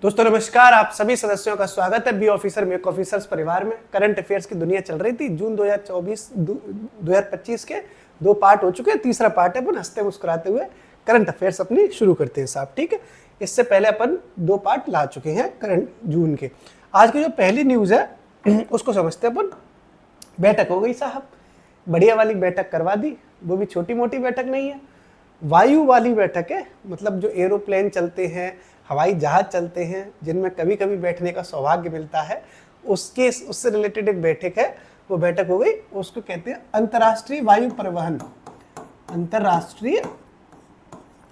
दोस्तों नमस्कार, आप सभी सदस्यों का स्वागत है बी ऑफिसर मेक ऑफिसर्स परिवार में। करंट अफेयर्स की दुनिया चल रही थी। जून 2025 के 2 पार्ट हो चुके हैं, तीसरा पार्ट है। अपन हंसते मुस्कुराते हुए करंट अफेयर्स अपनी शुरू करते हैं साहब, ठीक है। इससे पहले अपन 2 पार्ट ला चुके हैं करंट जून के। आज की जो पहली न्यूज़ है उसको समझते हैं अपन। बैठक हो गई साहब, बढ़िया वाली बैठक करवा दी, वो भी छोटी मोटी बैठक नहीं है, वायु वाली बैठक है। मतलब जो एरोप्लेन चलते हैं, हवाई जहाज चलते हैं, जिनमें कभी कभी बैठने का सौभाग्य मिलता है, उससे रिलेटेड एक बैठक है। वो बैठक हो गई, उसको कहते हैं अंतर्राष्ट्रीय वायु परिवहन। अंतर्राष्ट्रीय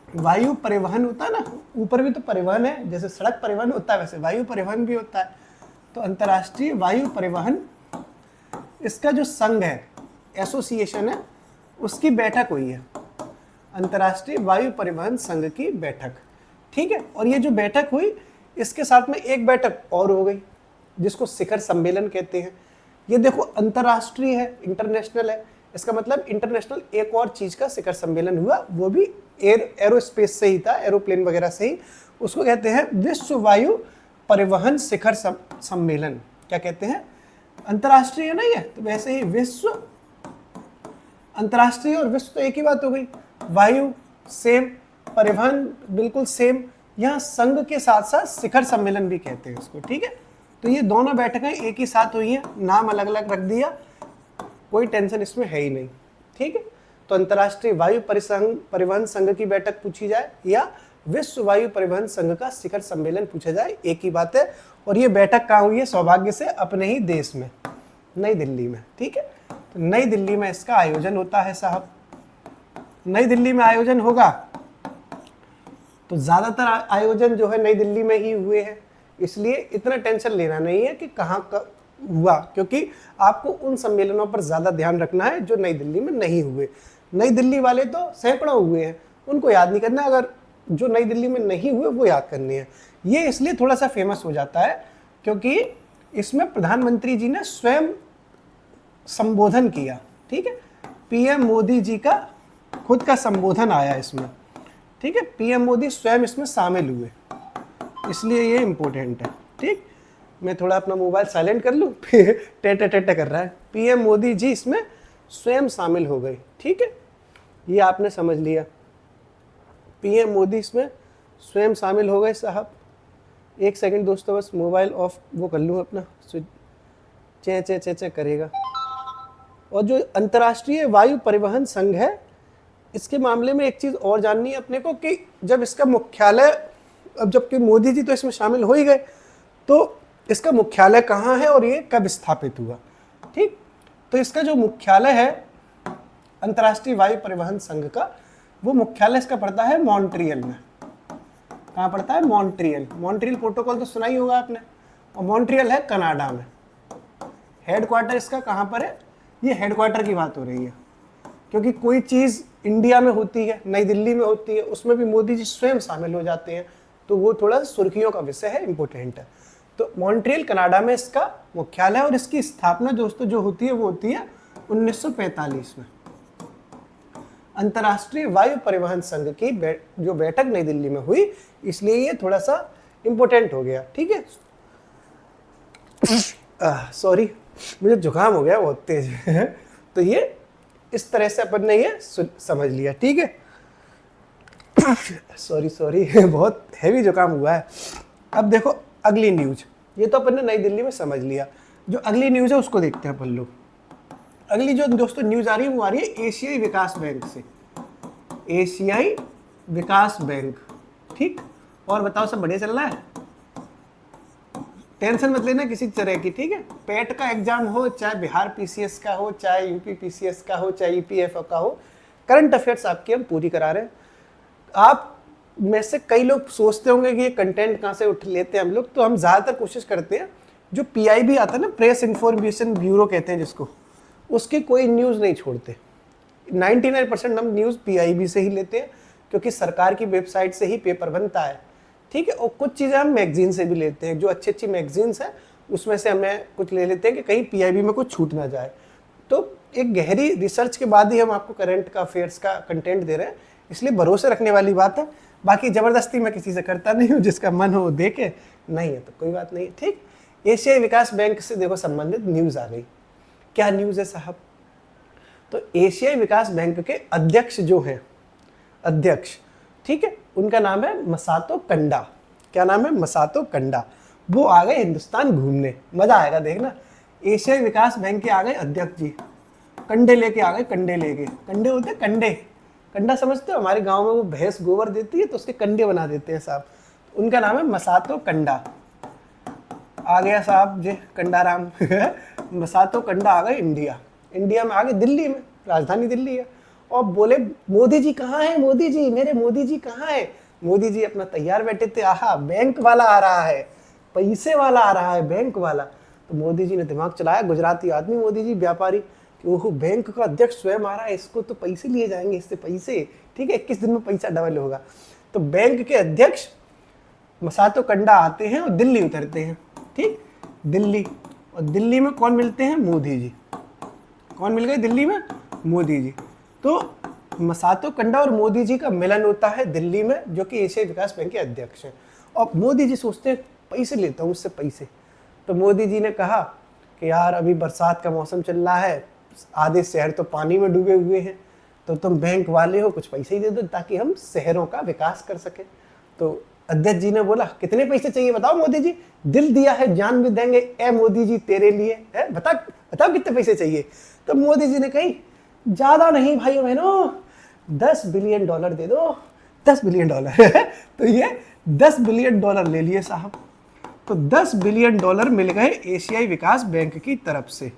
वायु परिवहन होता है ना, ऊपर भी तो परिवहन है, जैसे सड़क परिवहन होता है वैसे वायु परिवहन भी होता है। तो अंतर्राष्ट्रीय वायु परिवहन, इसका जो संघ है, एसोसिएशन है, उसकी बैठक हुई है। अंतर्राष्ट्रीय वायु परिवहन संघ की बैठक, ठीक है। और ये जो बैठक हुई, इसके साथ में एक बैठक और हो गई जिसको शिखर सम्मेलन कहते हैं। ये देखो अंतर्राष्ट्रीय है, इंटरनेशनल है, इसका मतलब इंटरनेशनल एक और चीज का शिखर सम्मेलन हुआ, वो भी एरोस्पेस से ही था, एरोप्लेन वगैरह से ही। उसको कहते हैं विश्व वायु परिवहन शिखर सम्मेलन। क्या कहते हैं? अंतर्राष्ट्रीय है ना ये, तो वैसे ही विश्व, अंतर्राष्ट्रीय और विश्व तो एक ही बात हो गई। वायु सेम, परिवहन बिल्कुल सेम, यहाँ संघ के साथ साथ शिखर सम्मेलन भी कहते हैं इसको, ठीक है। तो ये दोनों बैठकें एक ही साथ हुई हैं, नाम अलग अलग रख दिया, कोई टेंशन इसमें है ही नहीं, ठीक है। तो अंतर्राष्ट्रीय वायु परिवहन संघ की बैठक पूछी जाए या विश्व वायु परिवहन संघ का शिखर सम्मेलन पूछा जाए, एक ही बात है। और ये बैठक कहाँ हुई है? सौभाग्य से अपने ही देश में, नई दिल्ली में, ठीक है। तो नई दिल्ली में इसका आयोजन होता है साहब। नई दिल्ली में आयोजन होगा तो ज्यादातर आयोजन जो है नई दिल्ली में ही हुए हैं, इसलिए इतना टेंशन लेना नहीं है कि कहाँ का हुआ, क्योंकि आपको उन सम्मेलनों पर ज्यादा ध्यान रखना है जो नई दिल्ली में नहीं हुए। नई दिल्ली वाले तो सैकड़ों हुए हैं, उनको याद नहीं करना, अगर जो नई दिल्ली में नहीं हुए वो याद करने हैं। ये इसलिए थोड़ा सा फेमस हो जाता है क्योंकि इसमें प्रधानमंत्री जी ने स्वयं संबोधन किया, ठीक है। पीएम मोदी जी का खुद का संबोधन आया इसमें, ठीक है। पीएम मोदी स्वयं इसमें शामिल हुए, इसलिए ये इंपॉर्टेंट है, ठीक। मैं थोड़ा अपना मोबाइल साइलेंट कर लूँ, टेटे टेटे कर रहा है। पीएम मोदी जी इसमें स्वयं शामिल हो गए, ठीक है। ये आपने समझ लिया, पीएम मोदी इसमें स्वयं शामिल हो गए साहब। एक सेकंड दोस्तों, बस मोबाइल ऑफ वो कर लूँ अपना, चे चे चे चे करेगा। और जो अंतर्राष्ट्रीय वायु परिवहन संघ है, इसके मामले में एक चीज़ और जाननी है अपने को कि जब इसका मुख्यालय, अब जबकि मोदी जी तो इसमें शामिल हो ही गए, तो इसका मुख्यालय कहाँ है और ये कब स्थापित हुआ, ठीक। तो इसका जो मुख्यालय है अंतर्राष्ट्रीय वायु परिवहन संघ का, वो मुख्यालय इसका पड़ता है मॉन्ट्रियल में। कहाँ पड़ता है? मॉन्ट्रियल। मॉन्ट्रियल प्रोटोकॉल तो सुना ही होगा आपने, और मॉन्ट्रियल है कनाडा में। हेडक्वार्टर इसका कहाँ पर है? ये हेडक्वार्टर की बात हो रही है, क्योंकि कोई चीज़ इंडिया में होती है, नई दिल्ली में होती है, उसमें भी मोदी जी स्वयं शामिल हो जाते हैं, तो वो थोड़ा सुर्खियों का विषय है, इंपॉर्टेंट है। तो मॉन्ट्रियल कनाडा में इसका मुख्यालय है, और इसकी स्थापना दोस्तों जो होती है वो होती है 1945 में। अंतर्राष्ट्रीय वायु परिवहन संघ की जो बैठक नई दिल्ली में हुई, इसलिए ये थोड़ा सा इंपॉर्टेंट हो गया, ठीक है। सॉरी, मुझे जुकाम हो गया बहुत तेज है। तो ये इस तरह से अपन ने ये समझ लिया, ठीक है। सॉरी बहुत हैवी जुकाम हुआ है। अब देखो अगली न्यूज, ये तो अपन ने नई दिल्ली में समझ लिया। जो अगली न्यूज है उसको देखते हैं अपन लोग। अगली जो दोस्तों न्यूज आ रही है वो आ रही है एशियाई विकास बैंक से। एशियाई विकास बैंक, ठीक। और बताओ, सब बढ़िया चल रहा है? टेंशन मत लेना किसी तरह की, ठीक है। पेट का एग्जाम हो, चाहे बिहार पीसीएस का हो, चाहे यूपी पीसीएस का हो, चाहे ईपीएफओ का हो, करंट अफेयर्स आपकी हम पूरी करा रहे हैं। आप में से कई लोग सोचते होंगे कि ये कंटेंट कहाँ से उठ लेते हैं हम लोग, तो हम ज़्यादातर कोशिश करते हैं जो पीआईबी आता है ना, प्रेस इन्फॉर्मेशन ब्यूरो कहते हैं जिसको, उसकी कोई न्यूज़ नहीं छोड़ते। 99% हम न्यूज़ पीआईबी से ही लेते हैं, क्योंकि सरकार की वेबसाइट से ही पेपर बनता है, ठीक है। और कुछ चीज़ें हम मैगजीन से भी लेते हैं, जो अच्छी अच्छी मैगजीन्स हैं उसमें से हमें कुछ ले लेते हैं कि कहीं पीआईबी में कुछ छूट ना जाए। तो एक गहरी रिसर्च के बाद ही हम आपको करंट का अफेयर्स का कंटेंट दे रहे हैं, इसलिए भरोसे रखने वाली बात है। बाकी जबरदस्ती मैं किसी से करता नहीं हूँ, जिसका मन हो वो देखे, नहीं है तो कोई बात नहीं। ठीक, एशियाई विकास बैंक से देखो संबंधित न्यूज आ गई। क्या न्यूज है साहब? तो एशियाई विकास बैंक के अध्यक्ष जो हैं, अध्यक्ष, ठीक है, उनका नाम है मसातो कंडा। क्या नाम है? मसातो कंडा। वो आ गए हिंदुस्तान घूमने, मजा आएगा देखना। एशियाई विकास बैंक के आ गए अध्यक्ष जी, कंडे लेके आ गए, कंडे लेके। कंडे होते हैं कंडे, कंडा समझते हो? हमारे गांव में वो भैंस गोबर देती है तो उसके कंडे बना देते हैं साहब। उनका नाम है मसातो कंडा। आ गया साहब जी कंडाराम मसातो कंडा आ गए इंडिया। इंडिया में आ गए, दिल्ली में, राजधानी दिल्ली है। और बोले मोदी जी कहाँ है? मोदी जी, मेरे मोदी जी कहाँ है? मोदी जी अपना तैयार बैठे थे। आहा, बैंक वाला आ रहा है, पैसे वाला आ रहा है, बैंक वाला। तो मोदी जी ने दिमाग चलाया, गुजराती आदमी मोदी जी, व्यापारी, कि ओह बैंक का अध्यक्ष स्वयं आ रहा है, इसको तो पैसे लिए जाएंगे, इससे पैसे, ठीक है, 21 दिन में पैसा डबल होगा। तो बैंक के अध्यक्ष मसातो कंडा आते हैं और दिल्ली उतरते हैं। ठीक, दिल्ली, और दिल्ली में कौन मिलते हैं? मोदी जी। कौन मिल गए दिल्ली में? मोदी जी। तो मसातो कंडा और मोदी जी का मिलन होता है दिल्ली में, जो कि एशियाई विकास बैंक के अध्यक्ष हैं। और मोदी जी सोचते हैं पैसे लेता हूँ उससे पैसे। तो मोदी जी ने कहा कि यार अभी बरसात का मौसम चल रहा है, आधे शहर तो पानी में डूबे हुए हैं, तो तुम बैंक वाले हो, कुछ पैसे ही दे दो ताकि हम शहरों का विकास कर सके। तो अध्यक्ष जी ने बोला कितने पैसे चाहिए बताओ मोदी जी, दिल दिया है जान भी देंगे ए मोदी जी तेरे लिए, है बताओ कितने पैसे चाहिए। तो मोदी जी ने कही ज्यादा नहीं भाई बहनों, 10 बिलियन डॉलर दे दो, 10 बिलियन डॉलर तो ये 10 बिलियन डॉलर ले लिए साहब। तो 10 बिलियन डॉलर मिल गए एशियाई विकास बैंक की तरफ से।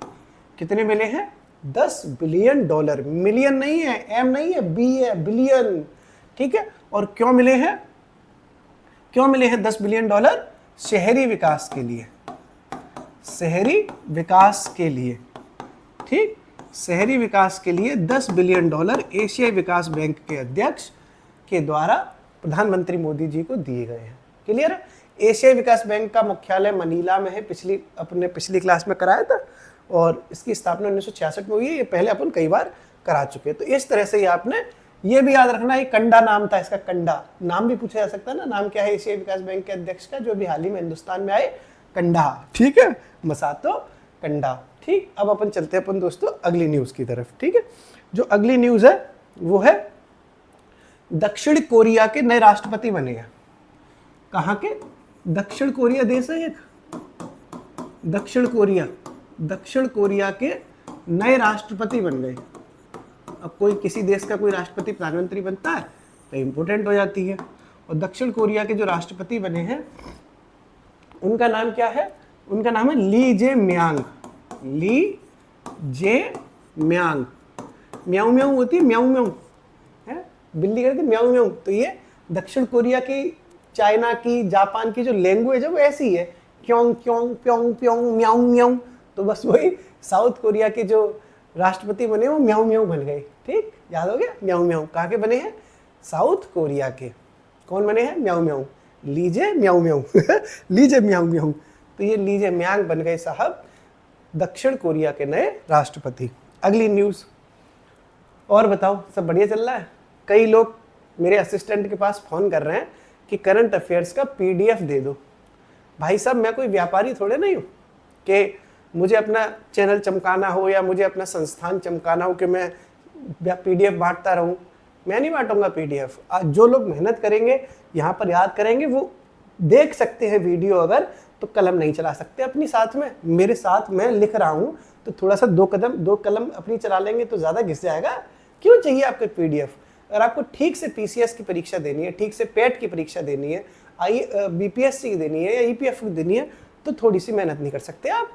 कितने मिले हैं? 10 बिलियन डॉलर। मिलियन नहीं है, एम नहीं है, बी है, बिलियन। ठीक है, और क्यों मिले हैं? क्यों मिले हैं 10 बिलियन डॉलर? शहरी विकास के लिए, शहरी विकास के लिए। ठीक, शहरी विकास के लिए 10 बिलियन डॉलर एशियाई विकास बैंक के अध्यक्ष के द्वारा प्रधानमंत्री मोदी जी को दिए गए हैं। क्लियर है? एशियाई विकास बैंक का मुख्यालय मनीला में है, पिछली क्लास में कराया था, और इसकी स्थापना 1966 में हुई है। ये पहले अपन कई बार करा चुके हैं। तो इस तरह से ये आपने ये भी याद रखना है, कंडा नाम था इसका, कंडा नाम भी पूछा जा सकता है ना, नाम क्या है एशियाई विकास बैंक के अध्यक्ष का, जो भी हाल ही में हिंदुस्तान में आए? कंडा। ठीक है, मसातो कंडा। ठीक, अब अपन चलते हैं अपन दोस्तों अगली न्यूज की तरफ। ठीक है, जो अगली न्यूज है वो है दक्षिण कोरिया के नए राष्ट्रपति बने हैं। कहाँ के? दक्षिण कोरिया देश है एक, दक्षिण कोरिया के नए राष्ट्रपति बन गए। अब कोई किसी देश का कोई राष्ट्रपति प्रधानमंत्री बनता है तो इम्पोर्टेंट हो जाती है। और दक्षिण कोरिया के जो राष्ट्रपति बने हैं उनका नाम क्या है? उनका नाम है ली जे म्यांग। ली जे म्यांग। म्याऊ म्याऊ होती है, म्याऊ म्याऊ है, बिल्ली करती म्याऊ म्याऊ। तो ये दक्षिण कोरिया की, चाइना की, जापान की जो लैंग्वेज है वो ऐसी है, क्योंग क्योंग प्योंग प्योंग म्याऊ म्याऊ। तो बस वही साउथ कोरिया के जो राष्ट्रपति बने वो म्याऊ म्याऊ बन गए। ठीक, याद हो गया? म्याऊ म्याऊ कहाँ के बने हैं? साउथ कोरिया के। कौन बने हैं? म्याऊ म्याऊ, लीजे म्याऊ म्याऊ लीजे म्याऊ म्याऊ। तो ये लीजे म्यांग बन गए साहब दक्षिण कोरिया के नए राष्ट्रपति। अगली न्यूज, और बताओ सब बढ़िया चल रहा है? कई लोग मेरे असिस्टेंट के पास फोन कर रहे हैं कि करंट अफेयर्स का पीडीएफ दे दो। भाई साहब मैं कोई व्यापारी थोड़े नहीं हूँ कि मुझे अपना चैनल चमकाना हो या मुझे अपना संस्थान चमकाना हो कि मैं पीडीएफ बांटता रहूं। मैं नहीं बांटूंगा पीडीएफ। जो लोग मेहनत करेंगे, यहाँ पर याद करेंगे, वो देख सकते हैं वीडियो, अगर तो कलम नहीं चला सकते अपनी साथ में। मेरे साथ मैं लिख रहा हूँ तो थोड़ा सा दो कलम अपनी चला लेंगे तो ज़्यादा घिस जाएगा। क्यों चाहिए आपको पीडीएफ? अगर आपको ठीक से पीसीएस की परीक्षा देनी है, ठीक से पेट की परीक्षा देनी है, बीपीएससी की देनी है या ईपीएफ की देनी है, तो थोड़ी सी मेहनत नहीं कर सकते आप।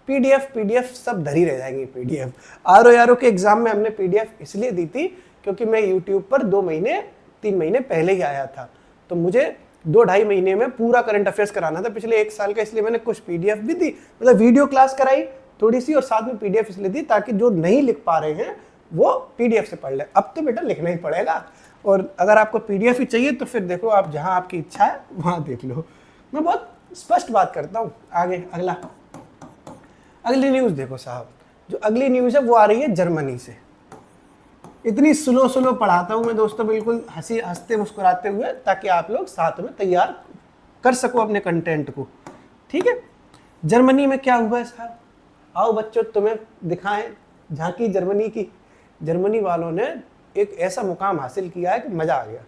पीडीएफ सब धरी रह जाएंगे। पीडीएफ आरओ के एग्जाम में हमने पीडीएफ इसलिए दी थी क्योंकि मैं यूट्यूब पर 2-3 महीने पहले ही आया था, तो मुझे 2-2.5 महीने में पूरा करंट अफेयर्स कराना था पिछले 1 साल का, इसलिए मैंने कुछ पीडीएफ भी दी, मतलब वीडियो क्लास कराई थोड़ी सी और साथ में पीडीएफ इसलिए दी ताकि जो नहीं लिख पा रहे हैं वो पीडीएफ से पढ़ ले। अब तो बेटा लिखना ही पड़ेगा, और अगर आपको पीडीएफ ही चाहिए तो फिर देखो आप जहाँ आपकी इच्छा है वहाँ देख लो। मैं बहुत स्पष्ट बात करता हूँ। आगे अगली न्यूज़ देखो साहब। जो अगली न्यूज़ है वो आ रही है जर्मनी से। इतनी स्लो स्लो पढ़ाता हूँ मैं दोस्तों, बिल्कुल हंसते मुस्कुराते हुए, ताकि आप लोग साथ में तैयार कर सको अपने कंटेंट को। ठीक है, जर्मनी में क्या हुआ है साहब, आओ बच्चों तुम्हें दिखाएं झांकी जर्मनी की। जर्मनी वालों ने एक ऐसा मुकाम हासिल किया है कि मजा आ गया।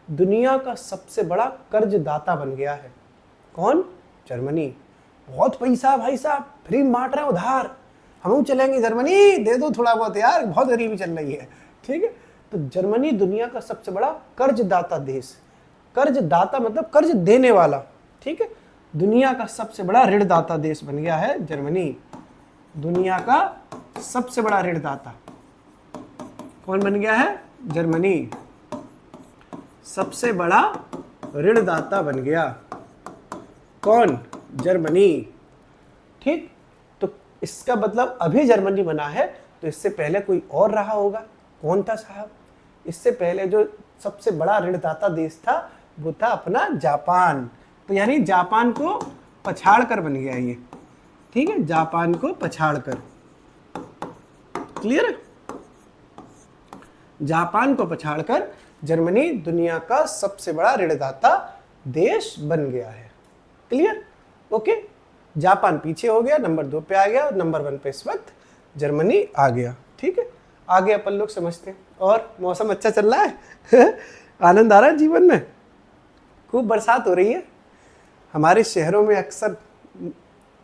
दुनिया का सबसे बड़ा कर्जदाता बन गया है। कौन? जर्मनी। बहुत पैसा भाई साहब, फ्री बांट रहे हैं उधार। हम चलेंगे जर्मनी, दे दो थोड़ा बहुत यार, बहुत गरीबी चल रही है। ठीक है, तो जर्मनी दुनिया का सबसे बड़ा कर्जदाता देश। कर्जदाता मतलब कर्ज देने वाला। ठीक है, दुनिया का सबसे बड़ा ऋणदाता देश बन गया है जर्मनी। दुनिया का सबसे बड़ा ऋणदाता कौन बन गया है? जर्मनी सबसे बड़ा ऋणदाता बन गया। कौन? जर्मनी। ठीक, तो इसका मतलब अभी जर्मनी बना है, तो इससे पहले कोई और रहा होगा। कौन था साहब? इससे पहले जो सबसे बड़ा ऋणदाता देश था वो था अपना जापान। तो यानी जापान को पछाड़ कर बन गया ये। ठीक है, जापान को पछाड़ कर। क्लियर है? जापान को पछाड़कर जर्मनी दुनिया का सबसे बड़ा ऋणदाता देश बन गया है। क्लियर? ओके, जापान पीछे हो गया, नंबर 2 पे आ गया, और नंबर 1 पे इस वक्त जर्मनी आ गया। ठीक है, आगे अपन लोग समझते हैं। और मौसम अच्छा चल रहा है आनंद आ रहा है जीवन में। खूब बरसात हो रही है हमारे शहरों में। अक्सर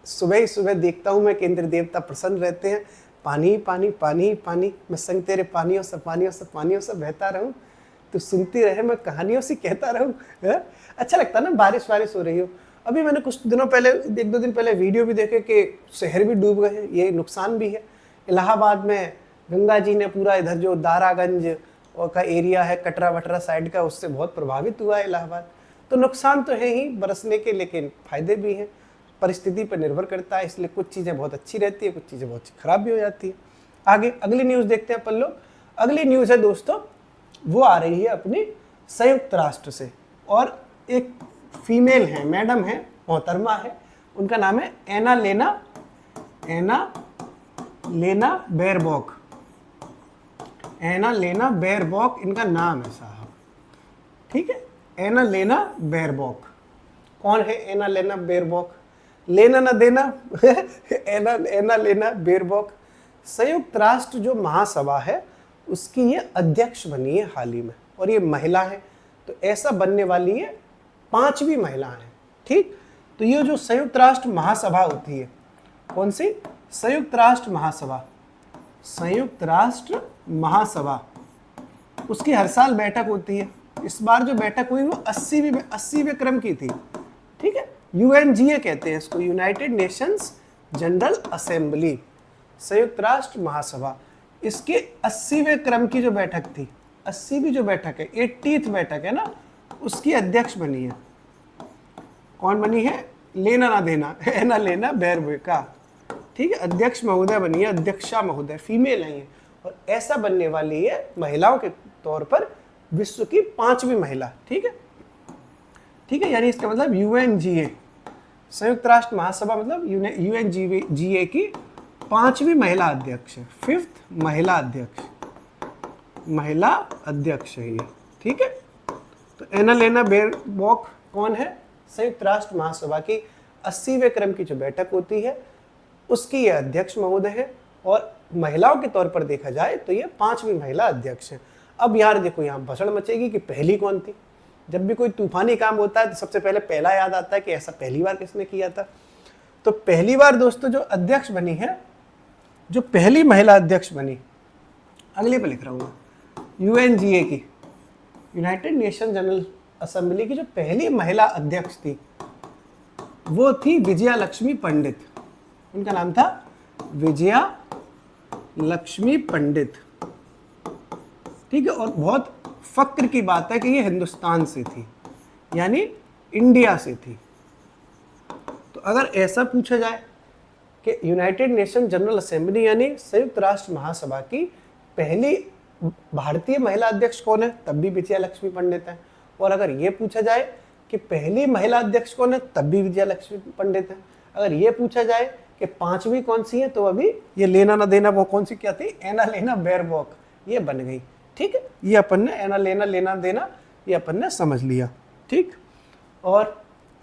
सुबह ही सुबह देखता हूँ मैं कि इंद्र देवता प्रसन्न रहते हैं। पानी पानी पानी पानी, मैं संग तेरे पानियों से पानियों से पानियों से बहता रहूं, तो सुनती रहे मैं कहानियों से कहता रहूं। अच्छा लगता ना, बारिश वारिश हो रही हो। अभी मैंने कुछ दिनों पहले, 1-2 दिन पहले वीडियो भी देखे कि शहर भी डूब गए हैं। ये नुकसान भी है। इलाहाबाद में गंगा जी ने पूरा इधर जो दारागंज का एरिया है, कटरा वटरा साइड का, उससे बहुत प्रभावित हुआ है इलाहाबाद। तो नुकसान तो है ही बरसने के, लेकिन फायदे भी हैं। परिस्थिति पर निर्भर करता है, इसलिए कुछ चीज़ें बहुत अच्छी रहती है, कुछ चीज़ें बहुत खराब भी हो जाती है। आगे अगली न्यूज़ देखते हैं अपन लोग। अगली न्यूज़ है दोस्तों, वो आ रही है अपनी संयुक्त राष्ट्र से, और एक फीमेल है, मैडम है, मोहतरमा है। उनका नाम है एना लेना बेयरबॉक। एना लेना बेयरबॉक इनका नाम है साहब। ठीक है, एना लेना बेयरबॉक। कौन है एना लेना बेयरबॉक? लेना ना देना एना लेना बेयरबॉक संयुक्त राष्ट्र जो महासभा है उसकी ये अध्यक्ष बनी है हाल ही में, और ये महिला है। तो ऐसा बनने वाली ये 5वीं महिला है। ठीक, तो ये जो संयुक्त राष्ट्र महासभा होती है, कौन सी? संयुक्त राष्ट्र महासभा। संयुक्त राष्ट्र महासभा, उसकी हर साल बैठक होती है। इस बार जो बैठक हुई वो 80वें क्रम की थी। ठीक है, UNGA कहते हैं इसको, यूनाइटेड नेशंस जनरल असेंबली, संयुक्त राष्ट्र महासभा। इसके 80वें क्रम की जो बैठक थी, 80वीं जो बैठक है, 80th बैठक है ना, उसकी अध्यक्ष बनी है। कौन बनी है? लेना ना देना एना लेना बेयरबॉक। ठीक है, अध्यक्ष महोदय बनी है, अध्यक्षा महोदय, फीमेल है ये। और ऐसा बनने वाली है महिलाओं के तौर पर विश्व की 5वीं महिला। ठीक है, ठीक है, यानी इसका मतलब UNGA संयुक्त राष्ट्र महासभा मतलब UNGA की 5वीं महिला अध्यक्ष है, 5th महिला अध्यक्ष है ये। ठीक है, तो एना लेना बेयरबॉक कौन है? संयुक्त राष्ट्र महासभा की 80वें क्रम की जो बैठक होती है उसकी ये अध्यक्ष महोदय है, और महिलाओं के तौर पर देखा जाए तो ये 5वीं महिला अध्यक्ष है। अब यार देखो, यहाँ भसड़ मचेगी कि पहली कौन थी। जब भी कोई तूफानी काम होता है तो सबसे पहले पहला याद आता है कि ऐसा पहली बार किसने किया था। तो पहली बार दोस्तों जो अध्यक्ष बनी है, जो पहली महिला अध्यक्ष बनी, अगले पे लिख रहा हूँ, UNGA की, यूनाइटेड नेशन जनरल असेंबली की जो पहली महिला अध्यक्ष थी वो थी विजया लक्ष्मी पंडित। उनका नाम था विजया लक्ष्मी पंडित। ठीक है, और बहुत फक्र की बात है कि ये हिंदुस्तान से थी, यानी इंडिया से थी। तो अगर ऐसा पूछा जाए कि यूनाइटेड नेशन जनरल असेंबली यानी संयुक्त राष्ट्र महासभा की पहली भारतीय महिला अध्यक्ष कौन है, तब भी विजया लक्ष्मी पंडित है। और अगर ये पूछा जाए कि पहली महिला अध्यक्ष कौन है, तब भी विजया लक्ष्मी पंडित है। अगर ये पूछा जाए कि 5वीं कौन सी है, तो अभी ये लेना ना देना वो कौन सी क्या थी, एना लेना बेयरबॉक, ये बन गई। ठीक है, ये अपन ने है ना लेना लेना देना ये अपन ने समझ लिया। ठीक, और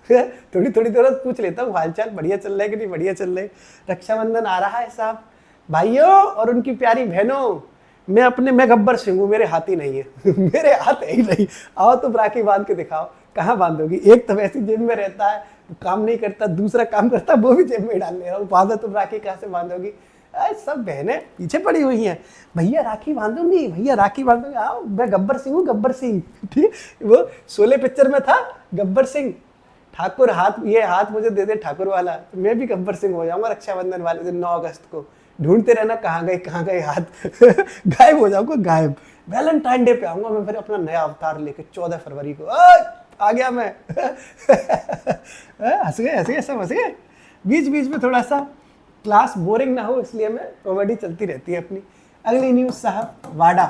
थोड़ी थोड़ी देर पूछ लेता हूँ हालचाल, बढ़िया चल रहा है कि नहीं बढ़िया चल रहा है। रक्षाबंधन आ रहा है साहब, भाइयों और उनकी प्यारी बहनों, मैं गब्बर सिंह हूँ, मेरे हाथ ही नहीं है मेरे हाथ है ही नहीं। आओ तुम राखी बांध के दिखाओ, कहाँ बांधोगी? एक तो वैसे जेब में रहता है, काम नहीं करता, दूसरा काम करता वो भी जेब में डाल ले रहा हूँ, बांधो तुम राखी, कहाँ से बांधोगी? सब बहनें पीछे पड़ी हुई हैं, भैया राखी बांधूंगी, भैया राखी बांधूंगी। आओ, मैं गब्बर सिंह हूँ, गब्बर सिंह। ठीक, वो शोले पिक्चर में था गब्बर सिंह, ठाकुर हाथ, ये हाथ मुझे दे दे ठाकुर वाला, तो मैं भी गब्बर सिंह हो जाऊंगा रक्षाबंधन वाले दिन 9 अगस्त को। ढूंढते रहना कहाँ गए हाथ गायब हो जाऊंगा, गायब। वैलेंटाइन डे पे आऊंगा मैं फिर अपना नया अवतार लेके 14 फरवरी को। आ गया मैं हंस गए सब हंस गए। बीच बीच में थोड़ा सा क्लास बोरिंग ना हो इसलिए मैं कॉमेडी चलती रहती है अपनी। अगली न्यूज साहब, वाडा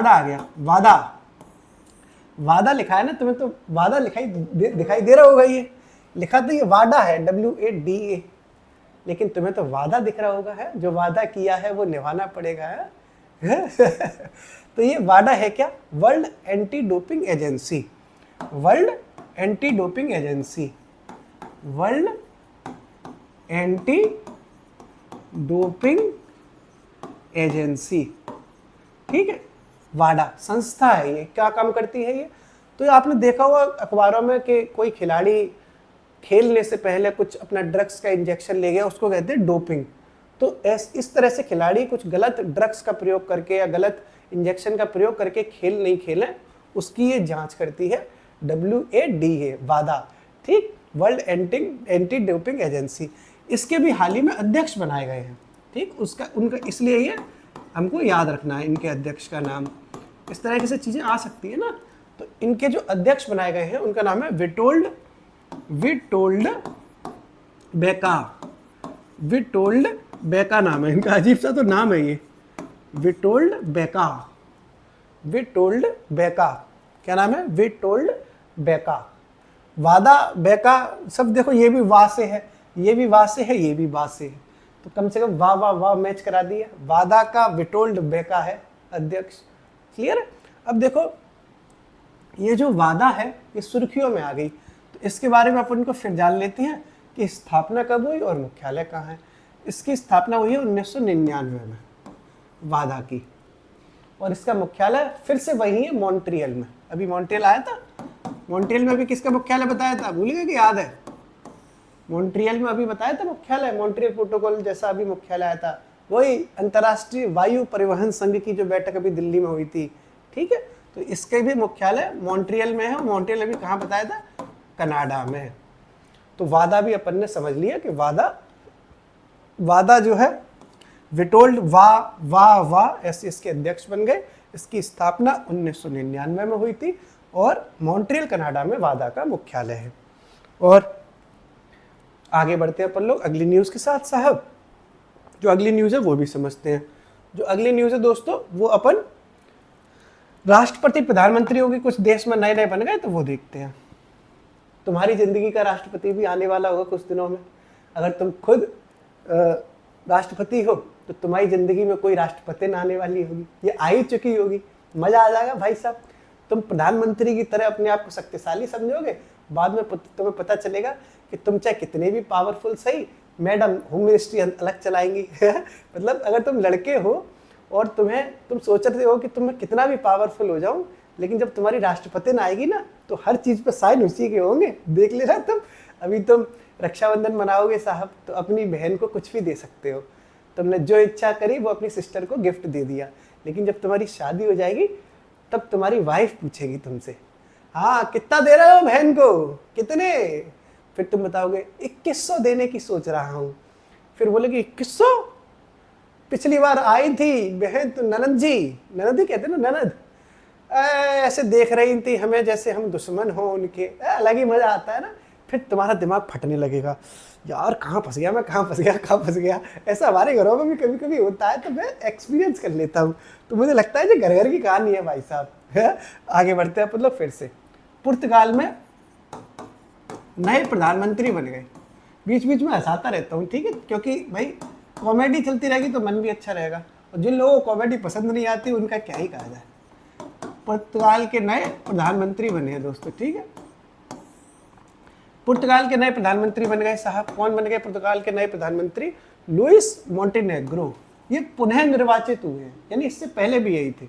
आ गया। वादा लिखा है ना तुम्हें, तो वादा दिखाई दे रहा होगा, ये लिखा तो ये वाडा है, WADA, लेकिन तुम्हें तो वादा दिख रहा होगा है, जो वादा किया है वो निभाना पड़ेगा है तो ये वाडा है क्या? World anti doping agency. World anti doping agency, world anti doping agency, ठीक है, वाडा संस्था है ये। क्या काम करती है ये? तो आपने देखा होगा अखबारों में कि कोई खिलाड़ी खेलने से पहले कुछ अपना ड्रग्स का इंजेक्शन ले गया, उसको कहते हैं डोपिंग। तो इस तरह से खिलाड़ी कुछ गलत ड्रग्स का प्रयोग करके या गलत इंजेक्शन का प्रयोग करके खेल नहीं खेलें, उसकी ये जांच करती है WADA, वादा। ठीक, वर्ल्ड एंटी डोपिंग एजेंसी। इसके भी हाल ही में अध्यक्ष बनाए गए हैं। ठीक, उनका इसलिए ये हमको याद रखना है, इनके अध्यक्ष का नाम। इस तरह से चीज़ें आ सकती है ना। तो इनके जो अध्यक्ष बनाए गए हैं उनका नाम है विटोल्ड बेका नाम है इनका। अजीब सा तो नाम है ये, विटोल्ड बेका। क्या नाम है? विटोल्ड बेका। वादा बेका सब देखो, ये भी वाह से है, ये भी वाह से है, ये भी वाह से है, तो कम से कम वाह वाह वाह मैच करा दिया। वादा का विटोल्ड बेका है अध्यक्ष। क्लियर है? अब देखो ये जो वादा है ये सुर्खियों में आ गई, तो इसके बारे में अपन को फिर जान लेते हैं कि स्थापना कब हुई और मुख्यालय कहाँ है। इसकी स्थापना हुई है 1999 में, वादा की, और इसका मुख्यालय फिर से वही है मॉन्ट्रियल में। अभी मॉन्ट्रियल आया था, मॉन्ट्रियल में अभी किसका मुख्यालय बताया था, भूल गए कि याद है? मॉन्ट्रियल में अभी बताया था मुख्यालय, मॉन्ट्रियल प्रोटोकॉल जैसा अभी मुख्यालय आया था, वही अंतर्राष्ट्रीय वायु परिवहन संघ की जो बैठक अभी दिल्ली में हुई थी। ठीक है, तो इसके भी मुख्यालय मॉन्ट्रियल में है। मॉन्ट्रियल अभी कहाँ बताया था? कनाडा में। तो वादा भी अपन ने समझ लिया कि वादा जो है विटोल्ड वाह ऐसे इसके अध्यक्ष बन गए। इसकी स्थापना 1999 में हुई थी और मॉन्ट्रियल कनाडा में वादा का मुख्यालय है। और आगे बढ़ते हैं अपन लोग अगली न्यूज़ के साथ साहब। जो अगली न्यूज़ है वो भी समझते हैं। जो अगली न्यूज़ है दोस्तों, वो अपन राष्ट्रपति प्रधानमंत्री होगी कुछ देश में नए नए बन गए, तो वो देखते हैं। तुम्हारी जिंदगी का राष्ट्रपति भी आने वाला होगा कुछ दिनों में। अगर तुम खुद राष्ट्रपति हो तो तुम्हारी जिंदगी में कोई राष्ट्रपति न आने वाली होगी, ये आ ही चुकी होगी। मजा आ जाएगा भाई साहब। तुम प्रधानमंत्री की तरह अपने आप को शक्तिशाली समझोगे, बाद में तुम्हें पता चलेगा कि तुम चाहे कितने भी पावरफुल सही, मैडम होम मिनिस्ट्री अलग चलाएंगी मतलब अगर तुम लड़के हो और तुम सोच रहे हो कि तुम्हें कितना भी पावरफुल हो जाऊं, लेकिन जब तुम्हारी राष्ट्रपति ना आएगी ना, तो हर चीज़ पे साइन उसी के होंगे। देख लेना तुम, अभी तुम रक्षाबंधन मनाओगे साहब, तो अपनी बहन को कुछ भी दे सकते हो। तुमने जो इच्छा करी वो अपनी सिस्टर को गिफ्ट दे दिया, लेकिन जब तुम्हारी शादी हो जाएगी तब तुम्हारी वाइफ पूछेगी तुमसे, हाँ कितना दे रहे हो बहन को, कितने? फिर तुम बताओगे 2100 देने की सोच रहा हूँ। फिर बोलेगी 2100? पिछली बार आई थी बहन तो ननद ही कहते ना, ननद ऐसे देख रही थी हमें जैसे हम दुश्मन हो उनके। अलग ही मजा आता है ना। फिर तुम्हारा दिमाग फटने लगेगा, यार कहाँ फंस गया। ऐसा हमारे घरों में भी कभी कभी होता है, तो मैं एक्सपीरियंस कर लेता हूँ। तो मुझे लगता है जो घर की कहानी है भाई साहब। आगे बढ़ते हैं मतलब फिर से। पुर्तगाल में नए प्रधानमंत्री बन गए। बीच बीच में हंसाता रहता हूँ, ठीक है, क्योंकि भाई कॉमेडी चलती रहेगी तो मन भी अच्छा रहेगा। और जिन लोगों को कॉमेडी पसंद नहीं आती उनका क्या ही कहा जाए। पुर्तगाल के नए प्रधानमंत्री बने हैं दोस्तों, ठीक है। पुर्तगाल के नए प्रधानमंत्री बन गए साहब। कौन बन गए पुर्तगाल के नए प्रधानमंत्री? Luis Montenegro. ये पुनः निर्वाचित हुए हैं, यानी इससे पहले भी यही थे,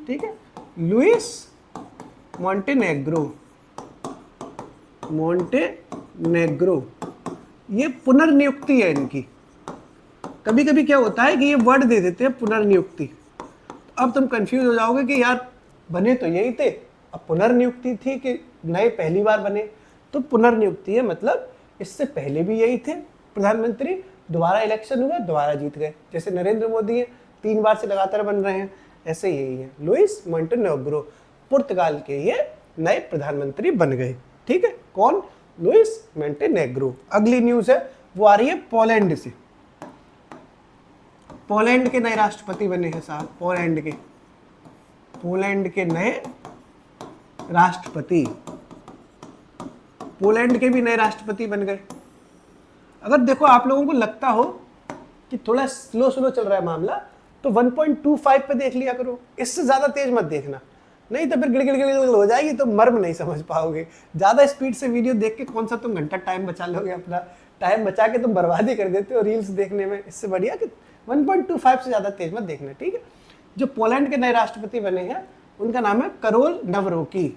ठीक है। लुइस मोंटेनेग्रो, मोंटेनेग्रो, ये पुनर्नियुक्ति है इनकी। कभी कभी क्या होता है कि ये वर्ड दे देते हैं पुनर्नियुक्ति, अब तुम कंफ्यूज हो जाओगे कि यार बने तो यही थे, अब पुनर्नियुक्ति थी कि नए पहली बार बने। तो पुनर्नियुक्ति है, मतलब इससे पहले भी यही थे प्रधानमंत्री, दोबारा इलेक्शन हुआ, दोबारा जीत गए। जैसे नरेंद्र मोदी है 3 बार से लगातार बन रहे हैं, ऐसे यही है। लुइस मोंटेनेग्रो पुर्तगाल के ये नए प्रधानमंत्री बन गए, ठीक है। कौन? Luis Montenegro. अगली न्यूज है वो आ रही है पोलैंड से। पोलैंड के नए राष्ट्रपति बने हैं साहब। पोलैंड के नए राष्ट्रपति, पोलैंड के भी नए राष्ट्रपति बन गए। अगर देखो आप लोगों को लगता हो कि थोड़ा स्लो चल रहा है मामला, तो 1.25 पे देख लिया करो, इससे ज्यादा तेज मत देखना, नहीं तो फिर गिड़ हो जाएगी, तो मर्म नहीं समझ पाओगे। ज्यादा स्पीड से वीडियो देख के कौन सा तुम घंटा टाइम बचा लोगे, अपना टाइम बचा के तुम बर्बादी कर देते हो रील्स देखने में। इससे बढ़िया कि 1.25 से ज्यादा तेज मत देखना, ठीक है। जो पोलैंड के नए राष्ट्रपति बने हैं उनका नाम है करोल नवरोकी।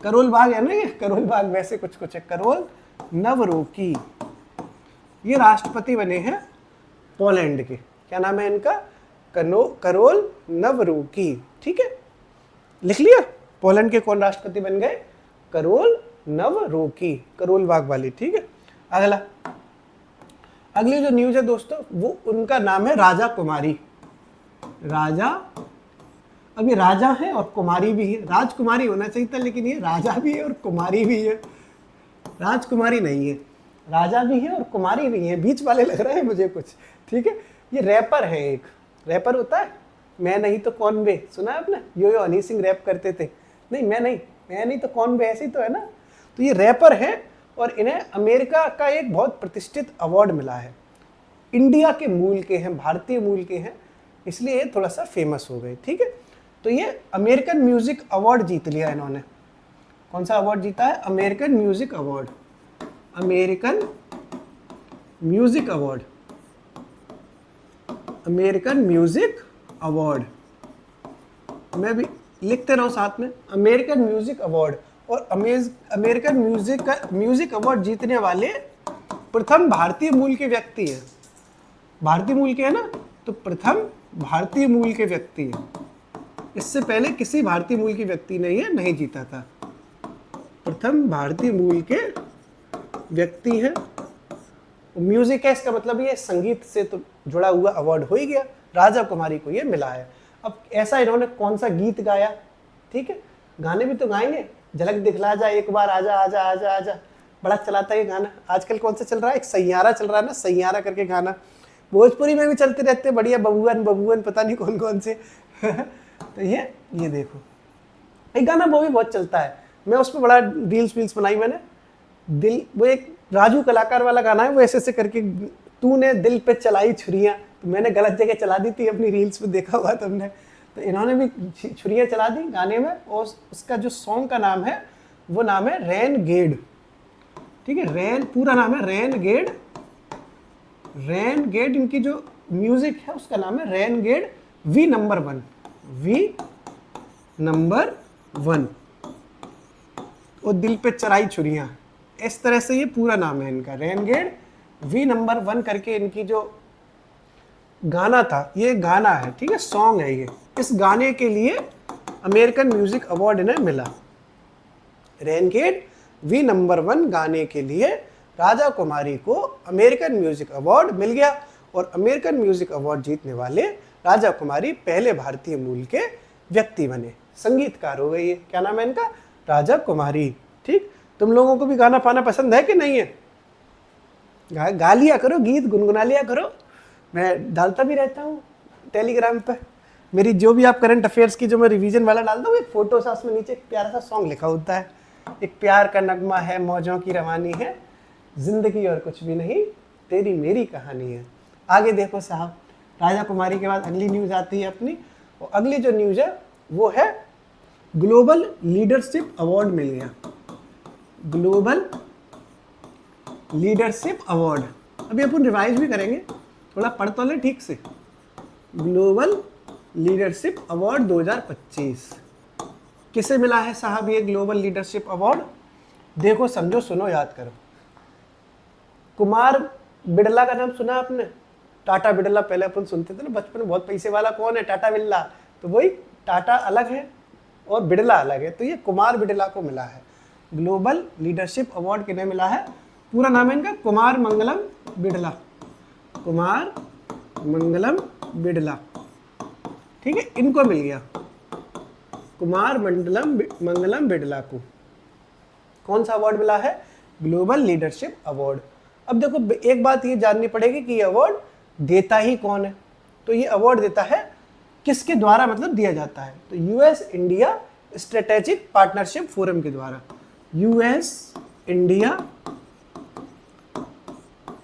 करोल बाग है ना, ये करोल बाग वैसे कुछ है। करोल नवरोकी ये राष्ट्रपति बने हैं पोलैंड के। क्या नाम है इनका? करोल नवरोकी, ठीक है। लिख लिया? पोलैंड के कौन राष्ट्रपति बन गए? करोल नवरोकी, करोल बाग वाली, ठीक है। अगली जो न्यूज है दोस्तों, वो उनका नाम है राजा कुमारी। अब ये राजा है और कुमारी भी है। राजकुमारी होना चाहिए था, लेकिन ये राजा भी है और कुमारी भी है। राजकुमारी नहीं है, राजा भी है और कुमारी भी है, बीच वाले लग रहे हैं मुझे कुछ, ठीक है। ये रैपर है, एक रैपर होता है, मैं नहीं तो कौन बे, सुना है आपने? यो हनी सिंह रैप करते थे, नहीं मैं नहीं तो कौन बे, ऐसे ही तो है ना। तो ये रैपर है और इन्हें अमेरिका का एक बहुत प्रतिष्ठित अवार्ड मिला है। इंडिया के मूल के हैं, भारतीय मूल के हैं, इसलिए ये थोड़ा सा फेमस हो गए, ठीक है। तो ये अमेरिकन म्यूजिक अवार्ड जीत लिया इन्होंने। कौन सा अवार्ड जीता है? American music award. American music award, American music award, मैं भी लिखते रहो साथ में, अमेरिकन म्यूजिक अवार्ड। और अमेरिकन म्यूजिक अवार्ड जीतने वाले प्रथम भारतीय मूल के व्यक्ति हैं। भारतीय मूल के है ना, तो प्रथम भारतीय मूल के व्यक्ति हैं। इससे पहले किसी भारतीय मूल के व्यक्ति ने ये नहीं जीता था। प्रथम भारतीय मूल के व्यक्ति हैं। म्यूजिक है, इसका मतलब ये संगीत से तो जुड़ा हुआ अवार्ड हो ही गया। राजा कुमारी को ये मिला है। अब ऐसा इन्होंने कौन सा गीत गाया, ठीक है, गाने भी तो गाएंगे। झलक दिखला जा एक बार, आजा आजा आजा आजा, बड़ा चलाता है ये गाना। आजकल कौन सा चल रहा है? एक सैयारा चल रहा है ना, सैयारा करके गाना। भोजपुरी में भी चलते रहते बढ़िया, बबुअन पता नहीं कौन कौन से तो ये देखो, एक गाना वो भी बहुत चलता है, मैं उस पर बड़ा रील्स बनाई मैंने। दिल, वो एक राजू कलाकार वाला गाना है, वो ऐसे करके, तूने दिल पे चलाई छुरियां, तो मैंने गलत जगह चला दी थी अपनी रील्स में, देखा हुआ तुमने। तो इन्होंने भी छुरियां चला दी गाने में, और उसका जो सॉन्ग का नाम है वो नाम है रेनगेड, ठीक है। पूरा नाम है रेनगेड। इनकी जो म्यूजिक है उसका नाम है रेनगेड V नंबर 1 और दिल पे चराई छुरियां, इस तरह से ये पूरा नाम है इनका, रेनगेड V नंबर 1 करके इनकी जो गाना था, ये गाना है, ठीक है, सॉन्ग है ये। इस गाने के लिए अमेरिकन म्यूजिक अवार्ड इन्हें मिला। रेनगेड V नंबर 1 गाने के लिए राजा कुमारी को अमेरिकन म्यूजिक अवार्ड मिल गया, और अमेरिकन म्यूजिक अवार्ड जीतने वाले राजा कुमारी पहले भारतीय मूल के व्यक्ति बने, संगीतकार हो गए ये। क्या नाम है इनका? राजा कुमारी, ठीक। तुम लोगों को भी गाना पाना पसंद है कि नहीं है? गा लिया करो, गीत गुनगुना लिया करो, मैं डालता भी रहता हूँ टेलीग्राम पे। मेरी जो भी आप करंट अफेयर्स की जो मैं रिवीजन वाला डालता हूँ, एक फोटो सा, उसमें नीचे एक प्यारा सा सॉन्ग लिखा होता है, एक प्यार का नगमा है, मौजों की रवानी है, जिंदगी और कुछ भी नहीं, तेरी मेरी कहानी है। आगे देखो साहब, राजा कुमारी के बाद अगली न्यूज आती है अपनी, और अगली जो न्यूज है वो है ग्लोबल लीडरशिप अवार्ड मिल गया। ग्लोबल लीडरशिप अवार्ड, अभी अपन रिवाइज भी करेंगे, थोड़ा पढ़ तो ले ठीक से। ग्लोबल लीडरशिप अवार्ड 2025 किसे मिला है साहब ये ग्लोबल लीडरशिप अवार्ड? देखो समझो सुनो याद करो। कुमार बिड़ला का नाम सुना आपने? टाटा बिड़ला, पहले अपन सुनते थे ना बचपन में, बहुत पैसे वाला कौन है? टाटा बिड़ला। तो वही टाटा अलग है और बिड़ला अलग है, तो ये कुमार बिड़ला को मिला है ग्लोबल लीडरशिप अवार्ड। किन्हें मिला है? पूरा नाम है इनका कुमार मंगलम बिड़ला, कुमार मंगलम बिड़ला, ठीक है, इनको मिल गया कुमार मंगलम बिड़ला को। कौन सा अवार्ड मिला है? Global leadership award. अब देखो एक बात ये जाननी पड़ेगी कि ये अवार्ड देता ही कौन है। तो ये अवार्ड देता है किसके द्वारा, मतलब दिया जाता है? तो US India strategic partnership forum के द्वारा, US India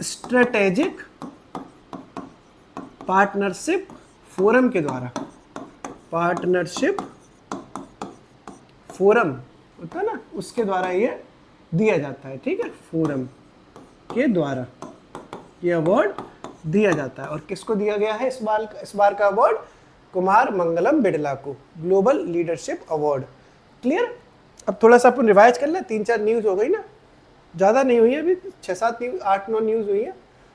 strategic partnership forum के द्वारा, पार्टनरशिप फोरम होता है ना, उसके द्वारा ये दिया जाता है, ठीक है, फोरम के द्वारा ये अवार्ड दिया जाता है। और किसको दिया गया है इस बार का अवार्ड? कुमार मंगलम बिड़ला को, ग्लोबल लीडरशिप अवार्ड। क्लियर? अब थोड़ा सा अपन रिवाइज कर ले, 3-4 न्यूज हो गई ना, ज़्यादा नहीं हुई है अभी, 6-7 न्यूज, 8-9 न्यूज हुई है,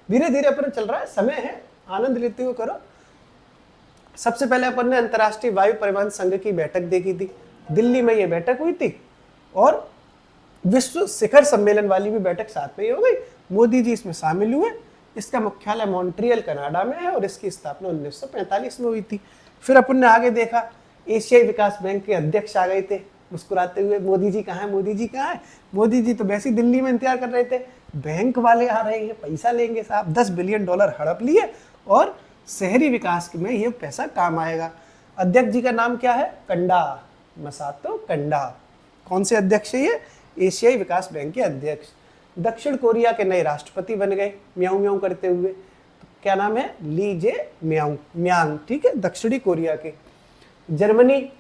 धीरे धीरे अपन चल रहा है, समय है, आनंद लेते हुए करो। सबसे पहले अपन ने अंतर्राष्ट्रीय वायु परिवहन संघ की बैठक देखी थी, दिल्ली में ये बैठक हुई थी, और विश्व शिखर सम्मेलन वाली भी बैठक साथ में ही हो गई, मोदी जी इसमें शामिल हुए। इसका मुख्यालय मॉन्ट्रियल कनाडा में है और इसकी स्थापना 1945 में हुई थी। फिर अपन ने आगे देखा, एशियाई विकास बैंक के अध्यक्ष आ गए थे मुस्कुराते हुए, मोदी जी कहाँ है, मोदी जी कहाँ है? मोदी जी तो वैसे ही दिल्ली में इंतजार कर रहे थे, बैंक वाले आ रहे हैं, पैसा लेंगे साहब, $10 बिलियन हड़प लिए और शहरी विकास में ये पैसा काम आएगा। अध्यक्ष जी का नाम क्या है? कंडा, मसातो कंडा। कौन से अध्यक्ष है ये? एशियाई विकास बैंक के अध्यक्ष। दक्षिण कोरिया के नए राष्ट्रपति बन गए म्याऊ म्याऊ करते हुए, तो क्या नाम है? ली जे म्यांग, ठीक है, दक्षिणी कोरिया के। जर्मनी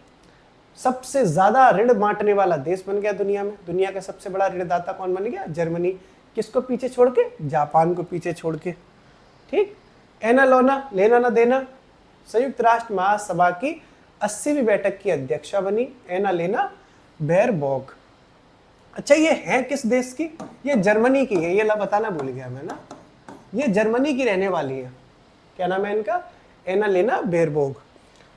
सबसे ज्यादा ऋण बांटने वाला देश बन गया दुनिया में, दुनिया का सबसे बड़ा ऋणदाता कौन बन गया? जर्मनी। किसको पीछे छोड़ के? जापान को पीछे छोड़ के, ठीक। एना लोना, लेना ना देना, संयुक्त राष्ट्र महासभा की 80वीं बैठक की अध्यक्षा बनी एना लेना बेयरबॉक। अच्छा ये है किस देश की? ये जर्मनी की है, ये ला बताना भूल गया मैं ना, ये जर्मनी की रहने वाली है। क्या नाम है इनका? एना लेना बेयरबॉक।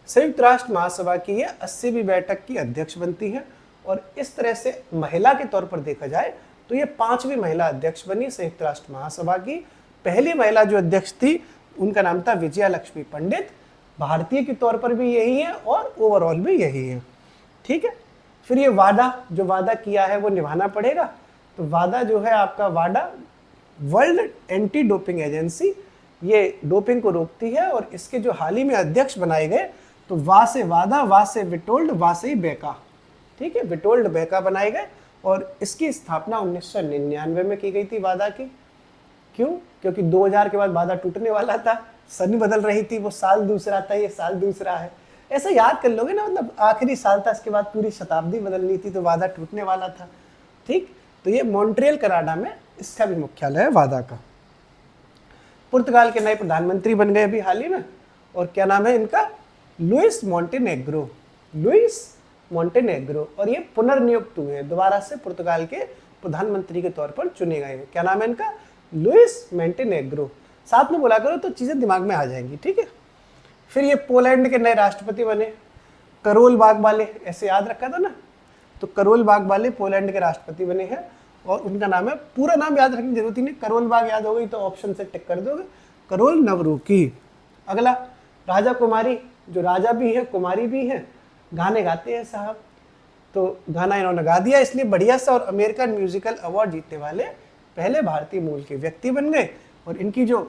संयुक्त राष्ट्र महासभा की ये 80वीं बैठक की अध्यक्ष बनती है, और इस तरह से महिला के तौर पर देखा जाए तो ये 5वीं महिला अध्यक्ष बनी संयुक्त राष्ट्र महासभा की। पहली महिला जो अध्यक्ष थी उनका नाम था विजया लक्ष्मी पंडित, भारतीय के तौर पर भी यही है और ओवरऑल भी यही है, ठीक है। फिर ये वादा, जो वादा किया है वो निभाना पड़ेगा, तो वादा जो है आपका वाडा, वर्ल्ड एंटी डोपिंग एजेंसी, ये डोपिंग को रोकती है, और इसके जो हाल ही में अध्यक्ष बनाए गए तो वा से वादा, वा से विटोल्ड, वा से बेका, ठीक है, विटोल्ड बेका बनाए गए, और इसकी स्थापना 1999 में की गई थी वादा की। क्यों? क्योंकि 2000 के बाद वादा टूटने वाला था, सन बदल रही थी, वो साल दूसरा था, ये साल दूसरा है, ऐसा याद कर लोगे ना, मतलब आखिरी साल था, इसके बाद पूरी शताब्दी बदलनी थी, तो वादा टूटने वाला था, ठीक। तो ये मॉन्ट्रियल कनाडा में इसका भी मुख्यालय है वादा का। पुर्तगाल के नए प्रधानमंत्री बन गए अभी हाल ही में, और क्या नाम है इनका? लुइस मोंटेनेग्रो, लुइस मोंटेनेग्रो, और ये पुनर्नियुक्त हुए हैं, दोबारा से पुर्तगाल के प्रधानमंत्री के तौर पर चुने गए हैं। क्या नाम है इनका? Luis Montenegro. साथ में बोला करो तो चीजें दिमाग में आ जाएंगी, ठीक है। फिर ये पोलैंड के नए राष्ट्रपति बने, करोल बाग वाले, ऐसे याद रखा था ना, तो करोल बाग वाले पोलैंड के राष्ट्रपति बने हैं, और उनका नाम है, पूरा नाम याद रखने की जरूरत ही नहीं, करोल बाग याद हो गई तो ऑप्शन से टिक कर दोगे, करोल नवरूकी। अगला राजा कुमारी, जो राजा भी है कुमारी भी है, गाने गाते हैं साहब, तो गाना इन्होंने गा दिया, इसलिए बढ़िया सा और अमेरिकन म्यूजिकल अवार्ड जीतने वाले पहले भारतीय मूल के व्यक्ति बन गए। और इनकी जो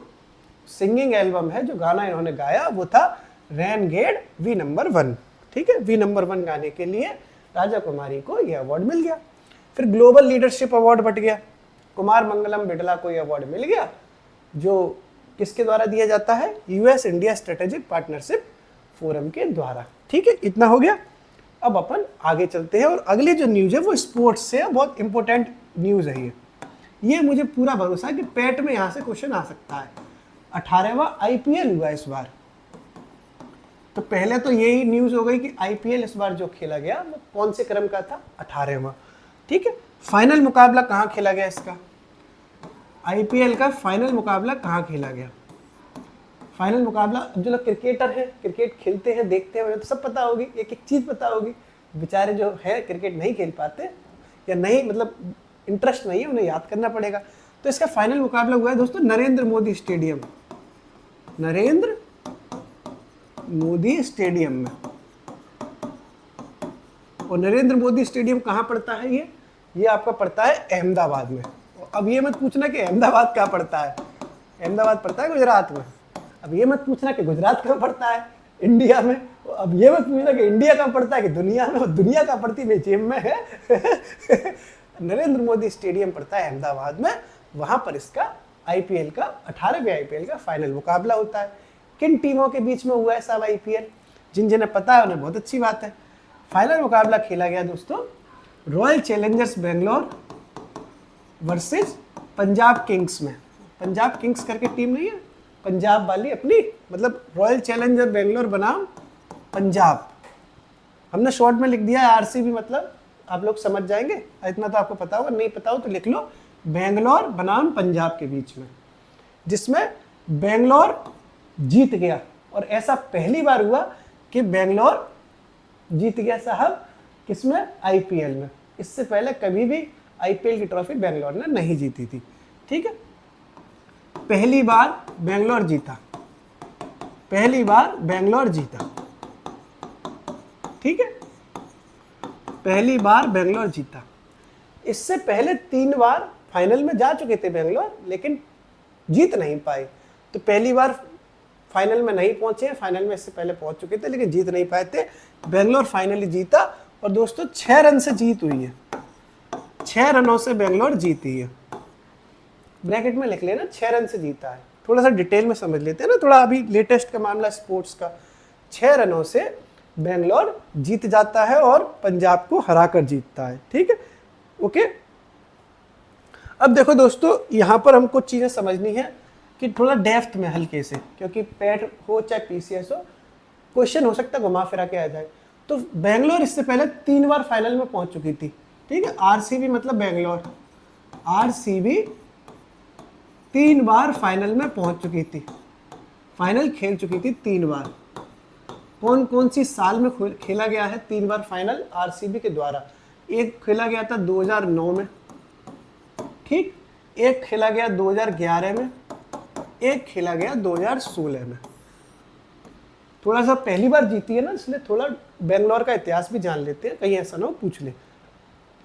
सिंगिंग एल्बम है, जो गाना इन्होंने गाया, वो था रेनगेड वी नंबर 1, ठीक है, वी नंबर 1 गाने के लिए राजा कुमारी को यह अवार्ड मिल गया। फिर ग्लोबल लीडरशिप अवार्ड बट गया, कुमार मंगलम बिड़ला को यह अवार्ड मिल गया, जो किसके द्वारा दिया जाता है? US India strategic partnership forum के द्वारा। ठीक है, इतना हो गया। अब अपन आगे चलते हैं और अगली जो न्यूज़ है वो स्पोर्ट्स से है, बहुत इंपॉर्टेंट न्यूज़ है ये मुझे पूरा भरोसा है कि पेट में यहाँ से क्वेश्चन आ सकता है। 18वां आईपीएल हुआ इस बार। तो पहले तो यही न्यूज़ हो गई कि आईपीएल इस बार जो खेला गया वो कौन से क्रम का था? 18वां। ठीक है, फाइनल मुकाबला कहाँ खेला गया इसका? आईपीएल का फाइनल मुकाबला कहाँ खेला गया? फाइनल मुकाबला, जो लोग क्रिकेटर हैं, क्रिकेट खेलते हैं, देखते हैं, तो सब पता होगी, एक एक चीज़ पता होगी। बेचारे जो है क्रिकेट नहीं खेल पाते या नहीं, मतलब इंटरेस्ट नहीं है, उन्हें याद करना पड़ेगा। तो इसका फाइनल मुकाबला हुआ है दोस्तों नरेंद्र मोदी स्टेडियम, नरेंद्र मोदी स्टेडियम में। और नरेंद्र मोदी स्टेडियम कहाँ पड़ता है? ये आपका पड़ता है अहमदाबाद में। अब ये मत पूछना कि अहमदाबाद कहाँ पड़ता है, अहमदाबाद पड़ता है गुजरात में। अब ये मत पूछना कि गुजरात कहाँ पड़ता है इंडिया में। अब ये मत पूछना कि इंडिया कहाँ पड़ता है कि दुनिया में। दुनिया कहाँ पड़ती है? मेरी जेब में है। नरेंद्र मोदी स्टेडियम पड़ता है अहमदाबाद में। वहाँ पर इसका आईपीएल का 18वें आईपीएल का फाइनल मुकाबला होता है। किन टीमों के बीच में हुआ है साहब आईपीएल? जिन्हें पता है उन्हें बहुत अच्छी बात है। फाइनल मुकाबला खेला गया दोस्तों royal Challengers Bangalore versus Punjab Kings में। पंजाब किंग्स करके टीम नहीं है, पंजाब वाली अपनी, मतलब रॉयल चैलेंजर बेंगलोर बनाम पंजाब। हमने शॉर्ट में लिख दिया है आरसीबी, मतलब आप लोग समझ जाएंगे, इतना तो आपको पता होगा। नहीं पता हो तो लिख लो, बेंगलोर बनाम पंजाब के बीच में, जिसमें बेंगलोर जीत गया। और ऐसा पहली बार हुआ कि बेंगलोर जीत गया साहब, किसमें? आईपीएल में। इससे पहले कभी भी आईपीएल की ट्रॉफी बेंगलोर ने नहीं जीती थी। ठीक है, पहली बार बेंगलोर जीता, पहली बार बेंगलोर जीता। ठीक है, पहली बार बेंगलोर जीता। इससे पहले 3 बार फाइनल में जा चुके थे बेंगलोर, लेकिन जीत नहीं पाए। तो पहली बार फाइनल में नहीं पहुंचे, फाइनल में इससे पहले पहुंच चुके थे लेकिन जीत नहीं पाए थे। बेंगलोर फाइनली जीता और दोस्तों 6 रन से जीत हुई है, 6 रनों से बेंगलोर जीती है। ब्रैकेट में लिख लेना, 6 रन से जीता है। थोड़ा सा डिटेल में समझ लेते हैं ना, थोड़ा अभी लेटेस्ट का मामला स्पोर्ट्स का। 6 रनों से बेंगलोर जीत जाता है और पंजाब को हराकर जीतता है। ठीक है, ओके। अब देखो दोस्तों, यहाँ पर हमको चीज़ें समझनी है कि थोड़ा डेप्थ में हल्के से, क्योंकि पैट हो चाहे पीसीएस हो, क्वेश्चन हो सकता है घुमा फिरा के आ जाए। तो बेंगलोर इससे पहले 3 बार फाइनल में पहुंच चुकी थी। ठीक है, आरसीबी मतलब बेंगलोर, आरसीबी 3 बार फाइनल में पहुंच चुकी थी, फाइनल खेल चुकी थी 3 बार। कौन कौन सी साल में खेला गया है 3 बार फाइनल आरसीबी के द्वारा? एक खेला गया था 2009 में, ठीक, एक खेला गया 2011 में, एक खेला गया 2016 में। थोड़ा सा पहली बार जीती है ना, इसलिए थोड़ा बेंगलोर का इतिहास भी जान लेते हैं, कहीं ऐसा ना हो पूछ ले।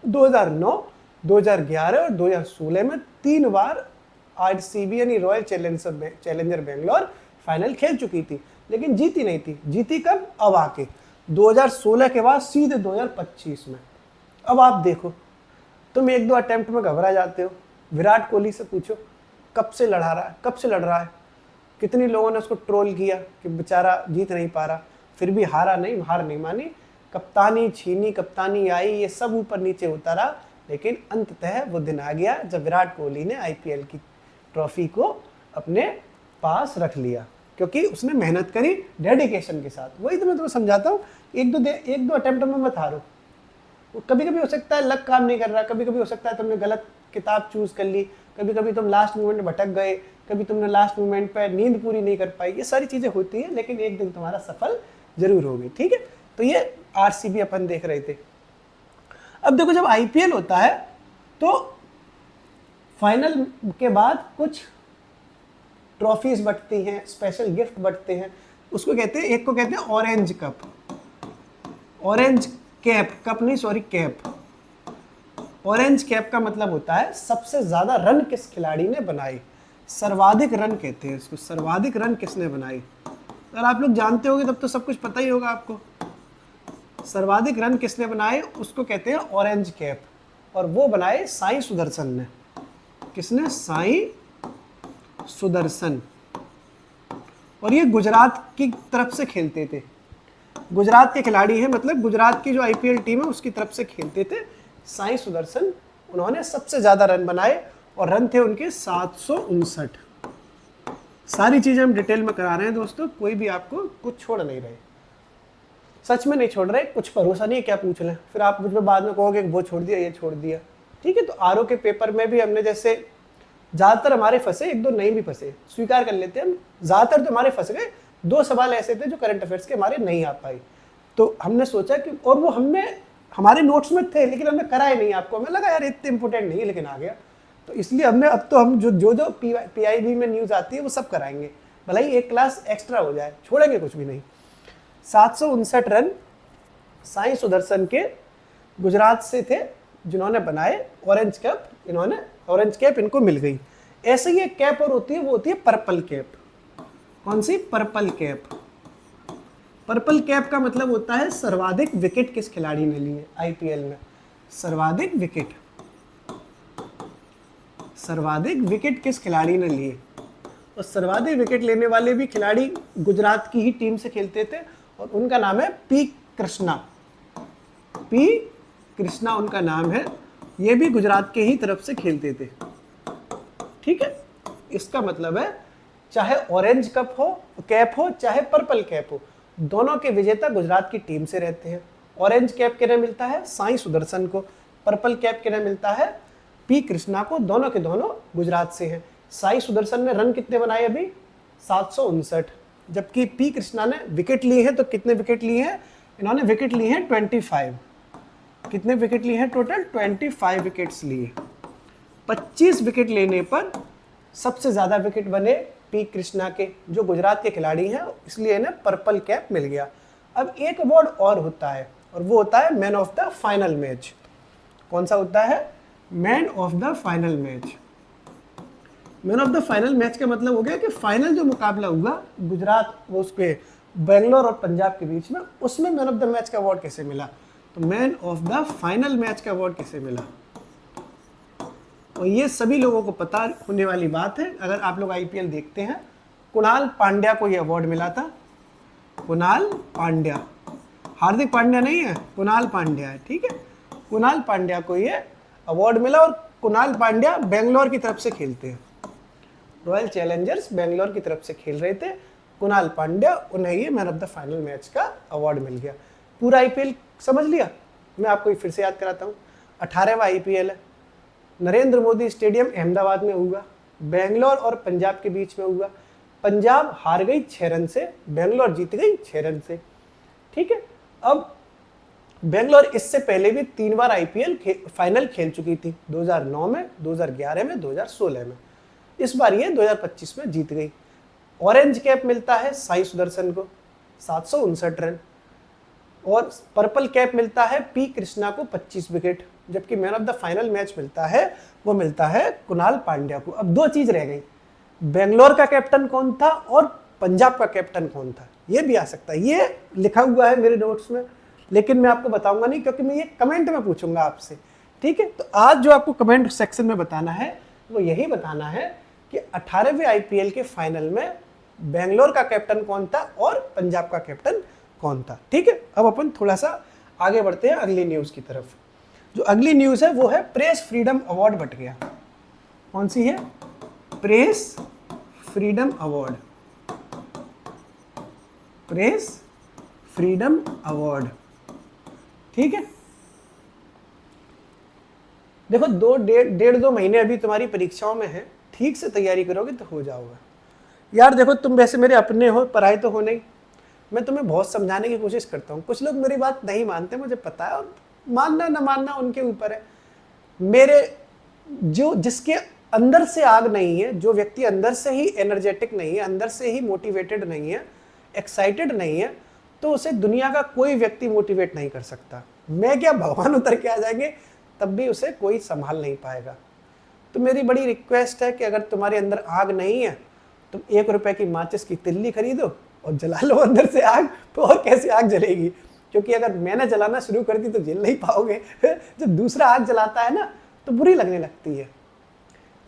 2009, 2011 और 2016 में 3 बार आरसीबी यानी रॉयल चैलेंजर बेंगलोर फाइनल खेल चुकी थी, लेकिन जीती नहीं थी। जीती कब? अब आके 2016 के बाद सीधे 2025 में। अब आप देखो, तुम 1-2 अटेम्प्ट में घबरा जाते हो। विराट कोहली से पूछो कब से लड़ा रहा है, कब से लड़ रहा है, कितनी लोगों ने उसको ट्रोल किया कि बेचारा जीत नहीं पा रहा, फिर भी हार नहीं मानी, कप्तानी छीनी, कप्तानी आई, ये सब ऊपर नीचे होता रहा, लेकिन अंततः वो दिन आ गया जब विराट कोहली ने आईपीएल की ट्रॉफी को अपने पास रख लिया, क्योंकि उसने मेहनत करी डेडिकेशन के साथ। वही तो मैं तुम्हें समझाता हूँ, एक दो अटेम्प्ट में मत हारो। कभी कभी हो सकता है लक काम नहीं कर रहा, कभी कभी हो सकता है तुमने गलत किताब चूज कर ली, कभी कभी तुम लास्ट मोमेंट में भटक गए, कभी तुमने लास्ट मोमेंट पे नींद पूरी नहीं कर पाई। ये सारी चीज़ें होती हैं, लेकिन एक दिन तुम्हारा सफल जरूर होगी। ठीक है, तो ये आरसीबी अपन देख रहे थे। अब देखो, जब आईपीएल होता है तो फाइनल के बाद कुछ ट्रॉफीज बंटती हैं, स्पेशल गिफ्ट बंटते हैं, उसको कहते हैं, एक को कहते हैं orange cup, orange cap, cup नहीं सॉरी कैप। ऑरेंज कैप का मतलब होता है सबसे ज्यादा रन किस खिलाड़ी ने बनाए, सर्वाधिक रन कहते हैं इसको, सर्वाधिक रन किसने बनाए। अगर आप लोग जानते होंगे तब तो सब कुछ पता ही होगा आपको। सर्वाधिक रन किसने बनाए उसको कहते हैं ऑरेंज कैप, और वो बनाए साई सुदर्शन ने। किसने? साई सुदर्शन। और ये गुजरात की तरफ से खेलते थे। गुजरात के खिलाड़ी हैं, मतलब गुजरात की जो आईपीएल टीम है उसकी तरफ से खेलते थे। साई सुदर्शन, उन्होंने सबसे ज्यादा रन बनाए और रन थे उनके 759। सारी चीजें हम डिटेल में करा रहे हैं दोस्तों, कोई भी आपको कुछ छोड़ नहीं रहे, सच में नहीं छोड़ रहे। कुछ भरोसा नहीं है क्या पूछ लें, फिर आप मुझ में बाद में कहोगे वो छोड़ दिया ये छोड़ दिया। ठीक है, तो आरओ के पेपर में भी हमने जैसे ज्यादातर हमारे फंसे, एक दो नहीं भी फंसे, स्वीकार कर लेते हैं हम, ज्यादातर तो हमारे फंस गए। 2 सवाल ऐसे थे जो करंट अफेयर्स के हमारे नहीं आ पाई, तो हमने सोचा कि, और वो हमने हमारे नोट्स में थे लेकिन हमने कराए नहीं आपको, हमें लगा यार इतने इंपॉर्टेंट नहीं है लेकिन आ गया, तो इसलिए हमने अब तो हम जो पीआईबी में न्यूज आती है वो सब कराएंगे, भले ही एक क्लास एक्स्ट्रा हो जाए, छोड़ेंगे कुछ भी नहीं। 759 रन साई सुदर्शन के गुजरात से थे जिन्होंने बनाए। ऑरेंज कैप, इन्होंने ऑरेंज कैप इनको मिल गई। ऐसे ही एक कैप और होती है, वो होती है पर्पल कैप। कौन सी? Purple cap. पर्पल कैप का मतलब होता है सर्वाधिक विकेट किस खिलाड़ी ने लिए आईपीएल में। सर्वाधिक विकेट, सर्वाधिक विकेट किस खिलाड़ी ने लिए। और सर्वाधिक विकेट लेने वाले भी खिलाड़ी गुजरात की ही टीम से खेलते थे और उनका नाम है पी कृष्णा। पी कृष्णा उनका नाम है, ये भी गुजरात के ही तरफ से खेलते थे। ठीक है, इसका मतलब है चाहे ऑरेंज कप हो कैप हो चाहे पर्पल कैप हो, दोनों के विजेता गुजरात की टीम से रहते हैं। ऑरेंज कैप किन्हें मिलता है? साई सुदर्शन को। पर्पल कैप किन्हें मिलता है? पी कृष्णा को। दोनों के दोनों गुजरात से हैं। साई सुदर्शन ने रन कितने बनाए अभी? 759, जबकि पी कृष्णा ने विकेट लिए हैं। तो कितने विकेट लिए हैं इन्होंने? विकेट लिए हैं 25। कितने विकेट लिए हैं टोटल? 25 विकेट्स लिए। 25 विकेट लेने पर सबसे ज्यादा विकेट बने पी कृष्णा के, जो गुजरात के खिलाड़ी हैं, इसलिए इन्हें पर्पल कैप मिल गया। अब एक अवार्ड और होता है और वो होता है man of the final match. कौन सा होता है? Man of the final match. Man of the final match का मतलब हो गया कि फाइनल जो मुकाबला हुआ गुजरात वो उसके बेंगलोर और पंजाब के बीच में, उसमें मैन ऑफ द मैच का अवार्ड कैसे मिला? तो man of the final match का अवार्ड कैसे मिला? और ये सभी लोगों को पता होने वाली बात है, अगर आप लोग आईपीएल देखते हैं। कुणाल पांड्या को ये अवार्ड मिला था। कुणाल पांड्या, हार्दिक पांड्या नहीं है, कुणाल पांड्या है। ठीक है, कुणाल पांड्या को ये अवार्ड मिला और कुणाल पांड्या बेंगलोर की तरफ से खेलते हैं। रॉयल चैलेंजर्स बेंगलोर की तरफ से खेल रहे थे कुणाल पांड्या, उन्हें ये man of the final match का अवार्ड मिल गया। पूरा आईपीएल समझ लिया? मैं आपको फिर से याद कराता हूँ। 18वां आईपीएल है, नरेंद्र मोदी स्टेडियम अहमदाबाद में हुआ, बेंगलोर और पंजाब के बीच में हुआ। पंजाब हार गई 6 रन से, बेंगलोर जीत गई 6 रन से। ठीक है, अब बेंगलोर इससे पहले भी 3 बार आईपीएल फाइनल खेल चुकी थी, 2009 में, 2011 में, 2016 में। इस बार ये 2025 में जीत गई। ऑरेंज कैप मिलता है साई सुदर्शन को, 759 रन, और पर्पल कैप मिलता है पी कृष्णा को 25 विकेट, जबकि man of the final match मिलता है वो मिलता है कुणाल पांड्या को। अब 2 चीज रह गई, बेंगलोर का कैप्टन कौन था और पंजाब का कैप्टन कौन था। ये भी आ सकता है, ये लिखा हुआ है मेरे नोट्स में, लेकिन मैं आपको बताऊंगा नहीं क्योंकि मैं ये कमेंट में पूछूंगा आपसे। ठीक है, तो आज जो आपको कमेंट सेक्शन में बताना है वो यही बताना है कि 18वें आईपीएल के फाइनल में बेंगलोर का कैप्टन कौन था और पंजाब का कैप्टन कौन था। ठीक है, अब अपन थोड़ा सा आगे बढ़ते हैं अगली न्यूज की तरफ। जो अगली न्यूज है वो है प्रेस फ्रीडम अवार्ड बट गया। कौन सी है? Press freedom award. Press freedom award. ठीक है, देखो 2.5 महीने अभी तुम्हारी परीक्षाओं में है, ठीक से तैयारी करोगे तो हो जाओगे। यार देखो, तुम वैसे मेरे अपने हो, पराए तो हो नहीं। मैं तुम्हें बहुत समझाने की कोशिश करता हूँ, कुछ लोग मेरी बात नहीं मानते, मुझे पता है, और मानना न मानना उनके ऊपर है। मेरे जिसके अंदर से आग नहीं है, जो व्यक्ति अंदर से ही एनर्जेटिक नहीं है, अंदर से ही मोटिवेटेड नहीं है, एक्साइटेड नहीं है, तो उसे दुनिया का कोई व्यक्ति मोटिवेट नहीं कर सकता। मैं क्या, भगवान उतर के आ जाएंगे तब भी उसे कोई संभाल नहीं पाएगा। तो मेरी बड़ी रिक्वेस्ट है कि अगर तुम्हारे अंदर आग नहीं है, तुम 1 रुपए की माचिस की तिल्ली खरीदो और जला लो अंदर से आग, तो और कैसे आग जलेगी? क्योंकि अगर मैंने जलाना शुरू कर दी तो जल नहीं पाओगे। जब दूसरा आग जलाता है ना तो बुरी लगने लगती है।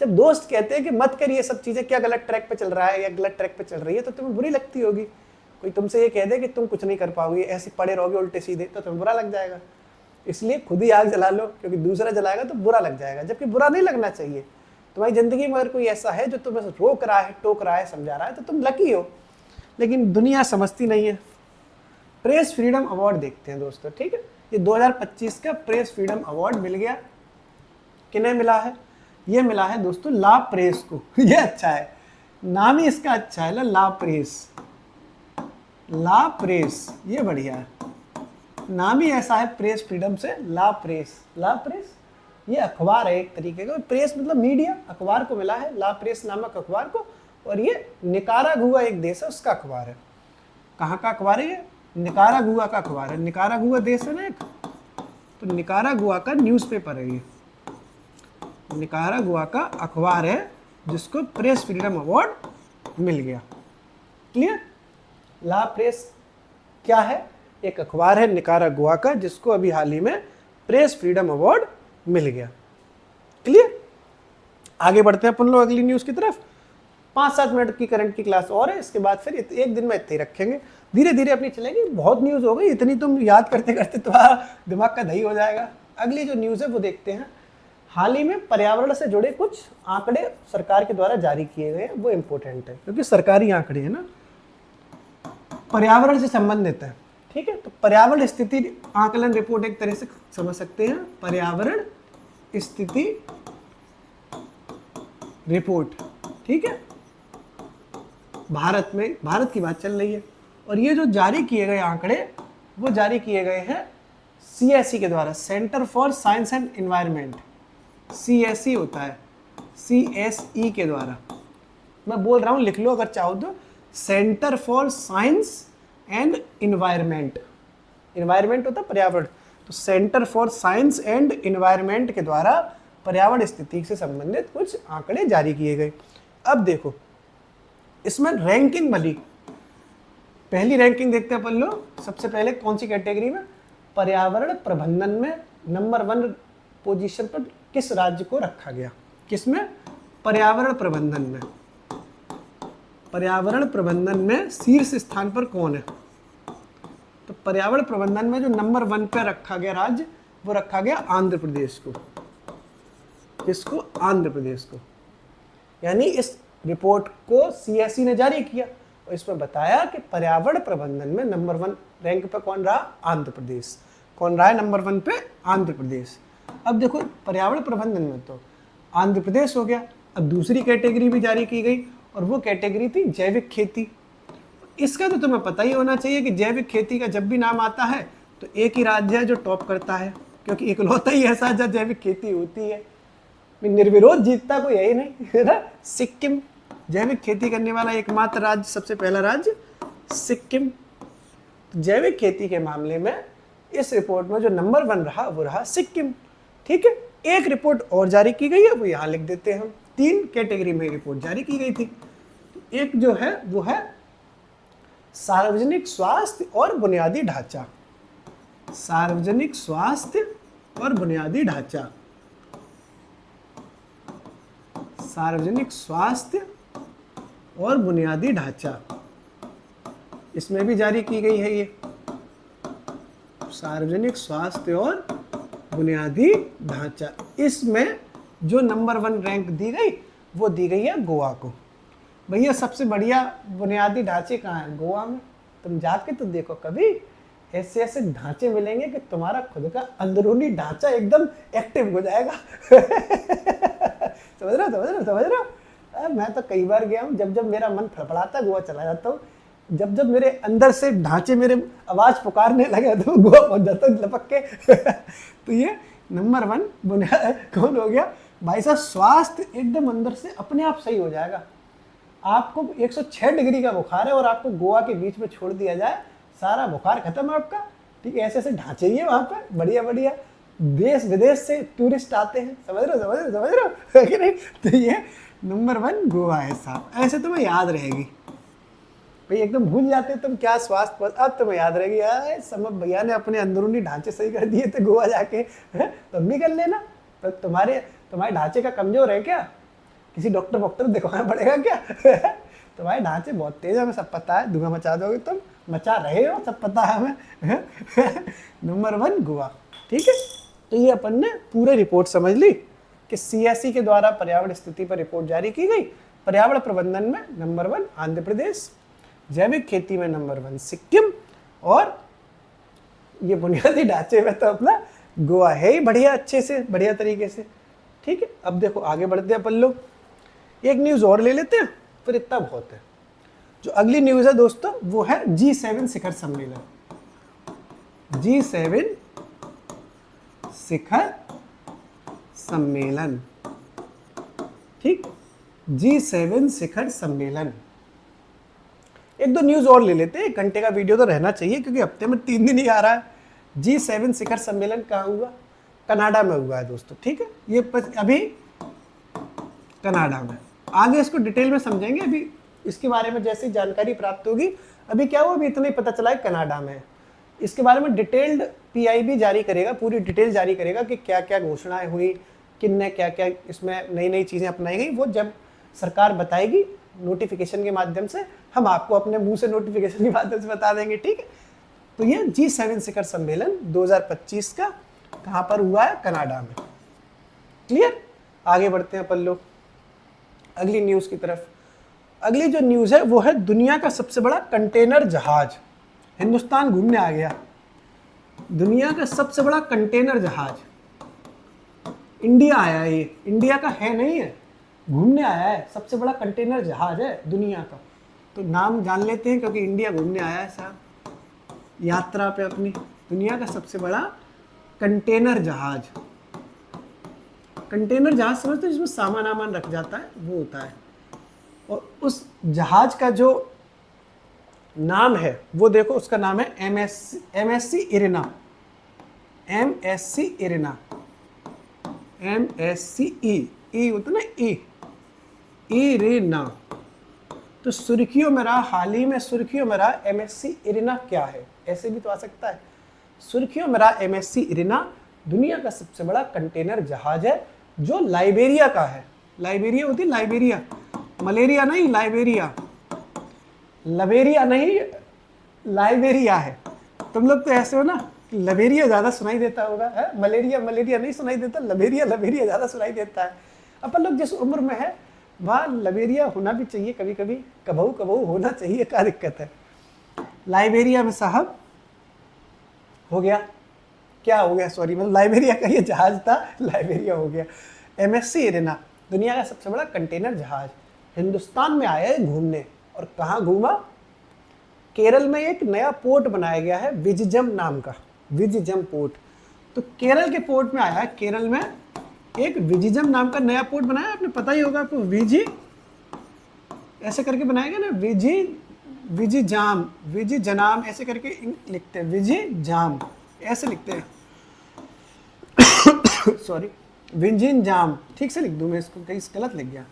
जब दोस्त कहते हैं कि मत करिए सब चीज़ें, क्या गलत ट्रैक पे चल रहा है या गलत ट्रैक पे चल रही है, तो तुम्हें बुरी लगती होगी। कोई तुमसे ये कह दे कि तुम कुछ नहीं कर पाओगे, ऐसे पड़े रहोगे उल्टे सीधे, तो तुम्हें बुरा लग जाएगा। इसलिए खुद ही आग जला लो, क्योंकि दूसरा जलाएगा तो बुरा लग जाएगा, जबकि बुरा नहीं लगना चाहिए। तुम्हारी ज़िंदगी में अगर कोई ऐसा है जो तुम्हें रोक रहा है, टोक रहा है, समझा रहा है, तो तुम लकी हो। लेकिन दुनिया समझती नहीं है। प्रेस फ्रीडम अवार्ड देखते हैं दोस्तों, ठीक है। ये 2025 का प्रेस फ्रीडम अवार्ड मिल गया। किन्हें मिला है? ये मिला है दोस्तों ला प्रेस को। ये अच्छा है, नाम ही इसका अच्छा है, ला प्रेस। ला प्रेस, ये बढ़िया है, नाम ही ऐसा है प्रेस फ्रीडम से, ला प्रेस। ला प्रेस ये अखबार है एक तरीके का, प्रेस मतलब मीडिया, अखबार को मिला है ला प्रेस नामक अखबार को। और ये निकारागुआ एक देश है, उसका अखबार है। कहाँ का अखबार है ये? निकारागुआ का अखबार है। निकारागुआ देश है ना एक, तो निकारागुआ का न्यूज़पेपर है ये। निकारागुआ का अखबार है जिसको प्रेस फ्रीडम अवार्ड मिल गया। क्लियर? ला प्रेस क्या है? एक अखबार है निकारागुआ का जिसको अभी हाल ही में प्रेस फ्रीडम अवार्ड मिल गया। क्लियर? आगे बढ़ते हैं अपन लोग अगली न्यूज़ की तरफ। 5-7 मिनट की करंट की क्लास और है, इसके बाद फिर एक दिन में इतने ही रखेंगे, धीरे धीरे अपनी चलेंगे। बहुत न्यूज़ हो गई, इतनी तुम याद करते करते तुम्हारा दिमाग का दही हो जाएगा। अगली जो न्यूज़ है वो देखते हैं। हाल ही में पर्यावरण से जुड़े कुछ आंकड़े सरकार के द्वारा जारी किए गए हैं, वो इम्पोर्टेंट है क्योंकि सरकारी आंकड़े हैं ना, पर्यावरण से संबंधित है। ठीक है, तो पर्यावरण स्थिति आकलन रिपोर्ट एक तरह से समझ सकते हैं, पर्यावरण स्थिति रिपोर्ट। ठीक है, भारत में, भारत की बात चल रही है। और ये जो जारी किए गए आंकड़े वो जारी किए गए हैं CSE के द्वारा, centre for science and environment. CSE होता है, CSE के द्वारा। मैं बोल रहा हूँ, लिख लो अगर चाहो तो, centre for science and environment. Environment होता है पर्यावरण, तो centre for science and environment के द्वारा पर्यावरण स्थिति से संबंधित कुछ आंकड़े जारी किए गए। अब देखो इसमें रैंकिंग बनी, पहली रैंकिंग देखते हैं अपन लोग। सबसे पहले कौन सी कैटेगरी में? पर्यावरण प्रबंधन में नंबर 1 पोजीशन पर किस राज्य को रखा गया? किसमें? पर्यावरण प्रबंधन में। पर्यावरण प्रबंधन में शीर्ष स्थान पर कौन है? तो पर्यावरण प्रबंधन में जो नंबर 1 पे रखा गया राज्य, वो रखा गया आंध्र प्रदेश को। किसको? आंध्र प्रदेश को। यानी इस रिपोर्ट को CSE ने जारी किया और इसमें बताया कि पर्यावरण प्रबंधन में नंबर 1 रैंक पे कौन रहा? आंध्र प्रदेश। कौन रहा है नंबर 1 पे? आंध्र प्रदेश। अब देखो पर्यावरण प्रबंधन में तो आंध्र प्रदेश हो गया। अब दूसरी कैटेगरी भी जारी की गई और वो कैटेगरी थी जैविक खेती। इसका तो तुम्हें पता ही होना चाहिए कि जैविक खेती का जब भी नाम आता है तो एक ही राज्य है जो टॉप करता है, क्योंकि इकलौता ही ऐसा जहाँ जैविक खेती होती है। निर्विरोध जीतता कोई है ही नहीं, है ना? सिक्किम, जैविक खेती करने वाला एकमात्र राज्य, सबसे पहला राज्य सिक्किम। जैविक खेती के मामले में इस रिपोर्ट में जो नंबर 1 रहा वो रहा सिक्किम। ठीक है, एक रिपोर्ट और जारी की गई है, वो यहाँ लिख देते हैं हम। 3 कैटेगरी में रिपोर्ट जारी की गई थी। तो एक जो है वो है सार्वजनिक स्वास्थ्य और बुनियादी ढांचा। सार्वजनिक स्वास्थ्य और बुनियादी ढांचा। सार्वजनिक स्वास्थ्य और बुनियादी ढांचा, इसमें भी जारी की गई है ये सार्वजनिक स्वास्थ्य और बुनियादी ढांचा। इसमें जो नंबर 1 रैंक दी गई वो दी गई है गोवा को। भैया सबसे बढ़िया बुनियादी ढांचे कहाँ हैं? गोवा में। तुम जाके तो देखो कभी, ऐसे ऐसे ढांचे मिलेंगे कि तुम्हारा खुद का अंदरूनी ढांचा एकदम एक्टिव हो जाएगा। समझ रहे हो? मैं तो कई बार गया हूँ, जब जब मेरा मन फड़फड़ाता है गोवा चला जाता हूँ। जब जब मेरे अंदर से ढांचे मेरे आवाज पुकारने लगे तो गोवा पहुंच जाता हूँ लपक के। तो ये नंबर 1 बुनियाद कौन हो गया? भाई साहब स्वास्थ्य एकदम अंदर से अपने आप सही हो जाएगा। आपको 106 डिग्री का बुखार है और आपको गोवा के बीच में छोड़ दिया जाए, सारा बुखार खत्म है आपका। ठीक है, ऐसे ऐसे ढांचे ही है वहाँ पे, बढ़िया बढ़िया। देश विदेश से टूरिस्ट आते हैं, समझ रहे हो कि नहीं? तो ये नंबर 1 गोवा है साहब। ऐसे तुम्हें याद रहेगी भाई, एकदम भूल जाते तुम क्या स्वास्थ्य पर, अब तुम्हें याद रहेगी यार समझ भैया ने अपने अंदरूनी ढांचे सही कर दिए थे गोवा जाके। तुम भी कर लेना। तो तुम्हारे ढांचे का कमजोर है क्या? किसी डॉक्टर वॉक्टर दिखवाना पड़ेगा क्या? तुम्हारे ढांचे बहुत तेज है, हमें सब पता है, धुआं मचा दोगे तुम, मचा रहे हो, सब पता है हमें। नंबर 1 गोवा, ठीक है। तो ये अपन ने पूरी रिपोर्ट समझ ली कि CSE के द्वारा पर्यावरण स्थिति पर रिपोर्ट जारी की गई। पर्यावरण प्रबंधन में नंबर 1 आंध्र प्रदेश, जैविक खेती में नंबर 1 सिक्किम, और ये बुनियादी ढांचे में तो अपना गोवा है ही बढ़िया, अच्छे से बढ़िया तरीके से, ठीक है। अब देखो आगे बढ़ते हैं अपन लोग, एक न्यूज़ और ले लेते हैं, फिर इतना बहुत है। जो अगली न्यूज़ है दोस्तों वो है G7 शिखर सम्मेलन। G7 शिखर सम्मेलन, ठीक, G7 शिखर सम्मेलन। एक दो न्यूज़ और ले लेते हैं, 1 घंटे का वीडियो तो रहना चाहिए क्योंकि हफ्ते में 3 दिन ही आ रहा है। G7 शिखर सम्मेलन कहाँ हुआ? कनाडा में हुआ है दोस्तों, ठीक है। ये अभी कनाडा में, आगे इसको डिटेल में समझेंगे, अभी इसके बारे में जैसे जानकारी प्राप्त होगी। अभी क्या हुआ, अभी इतना ही पता चला है कनाडा में। इसके बारे में डिटेल्ड PIB जारी करेगा, पूरी डिटेल जारी करेगा कि क्या क्या घोषणाएं हुई, किन्ने क्या क्या इसमें नई नई चीज़ें अपनाई गई, वो जब सरकार बताएगी नोटिफिकेशन के माध्यम से, हम आपको अपने मुंह से नोटिफिकेशन के माध्यम से बता देंगे, ठीक है। तो ये G7 शिखर सम्मेलन 2025 का कहाँ पर हुआ है? कनाडा में, क्लियर। आगे बढ़ते हैं अपन लोग अगली न्यूज़ की तरफ। अगली जो न्यूज़ है वो है दुनिया का सबसे बड़ा कंटेनर जहाज हिंदुस्तान घूमने आ गया। दुनिया का सबसे बड़ा कंटेनर जहाज इंडिया आया है। ये इंडिया का है नहीं है, घूमने आया है, सबसे बड़ा कंटेनर जहाज है दुनिया का। तो नाम जान लेते हैं क्योंकि इंडिया घूमने आया है साहब यात्रा पे अपनी। दुनिया का सबसे बड़ा कंटेनर जहाज, कंटेनर जहाज समझते हो जिसमें सामान आमान रख जाता है, वो होता है। और उस जहाज का जो नाम है वो देखो, उसका नाम है MSC Irina. MSC Irina, MSC ई होता ना, इरिना। तो सुर्खियों में रहा, हाल ही में सुर्खियों में रहा MSC इरिना क्या है, ऐसे भी तो आ सकता है। सुर्खियों में रहा MSC इरिना दुनिया का सबसे बड़ा कंटेनर जहाज है जो लाइबेरिया का है। लाइबेरिया होती है, लाइबेरिया, मलेरिया नहीं, लाइबेरिया, लबेरिया नहीं, लाइबेरिया है। तुम लोग तो ऐसे हो ना, लबेरिया ज़्यादा सुनाई देता होगा, है? मलेरिया मलेरिया नहीं सुनाई देता, लबेरिया लबेरिया ज़्यादा सुनाई देता है। अपन लोग जिस उम्र में है वहाँ लबेरिया होना भी चाहिए, कभी कभी कबहू कबहू होना चाहिए, क्या दिक्कत है। लाइबेरिया में साहब हो गया, क्या हो गया, सॉरी, मतलब लाइबेरिया का ये जहाज था, लाइबेरिया हो गया। MSC इरिना दुनिया का सबसे बड़ा कंटेनर जहाज हिंदुस्तान में आया है घूमने। और कहाँ घूमा? केरल में एक नया पोर्ट बनाया गया है विजिजम नाम का, विजिजम पोर्ट। तो केरल के पोर्ट में आया है, केरल में एक विजिजम नाम का नया पोर्ट बनाया, आपने पता ही होगा आपको, विजी ऐसे करके बनाया गया ना, विजिजाम, विजिजनाम ऐसे करके लिखते हैं, विजिजाम ऐसे लिखते हैं। सॉरी, विंजिजाम, ठीक से लिख दूं मैं इसको, कहीं गलत लिख गया।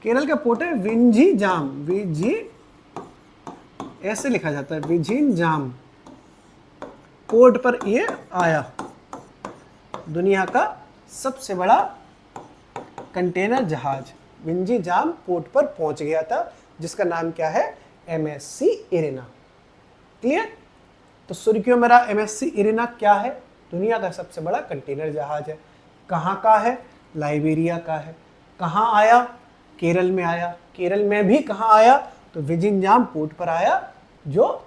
केरल का पोर्ट है विंजिजाम, विजी ऐसे लिखा जाता है, विजिजाम पोर्ट पर ये आया। दुनिया का सबसे बड़ा कंटेनर जहाज विंजिजाम पोर्ट पर पहुंच गया था, जिसका नाम क्या है? MSC Irina, clear. तो सुर्खियों में रहा MSC इरिना क्या है? दुनिया का सबसे बड़ा कंटेनर जहाज है। कहाँ का है? लाइबेरिया का है। कहाँ आया? केरल में आया। केरल में भी कहाँ आया? तो विजिंजाम पोर्ट पर आया, जो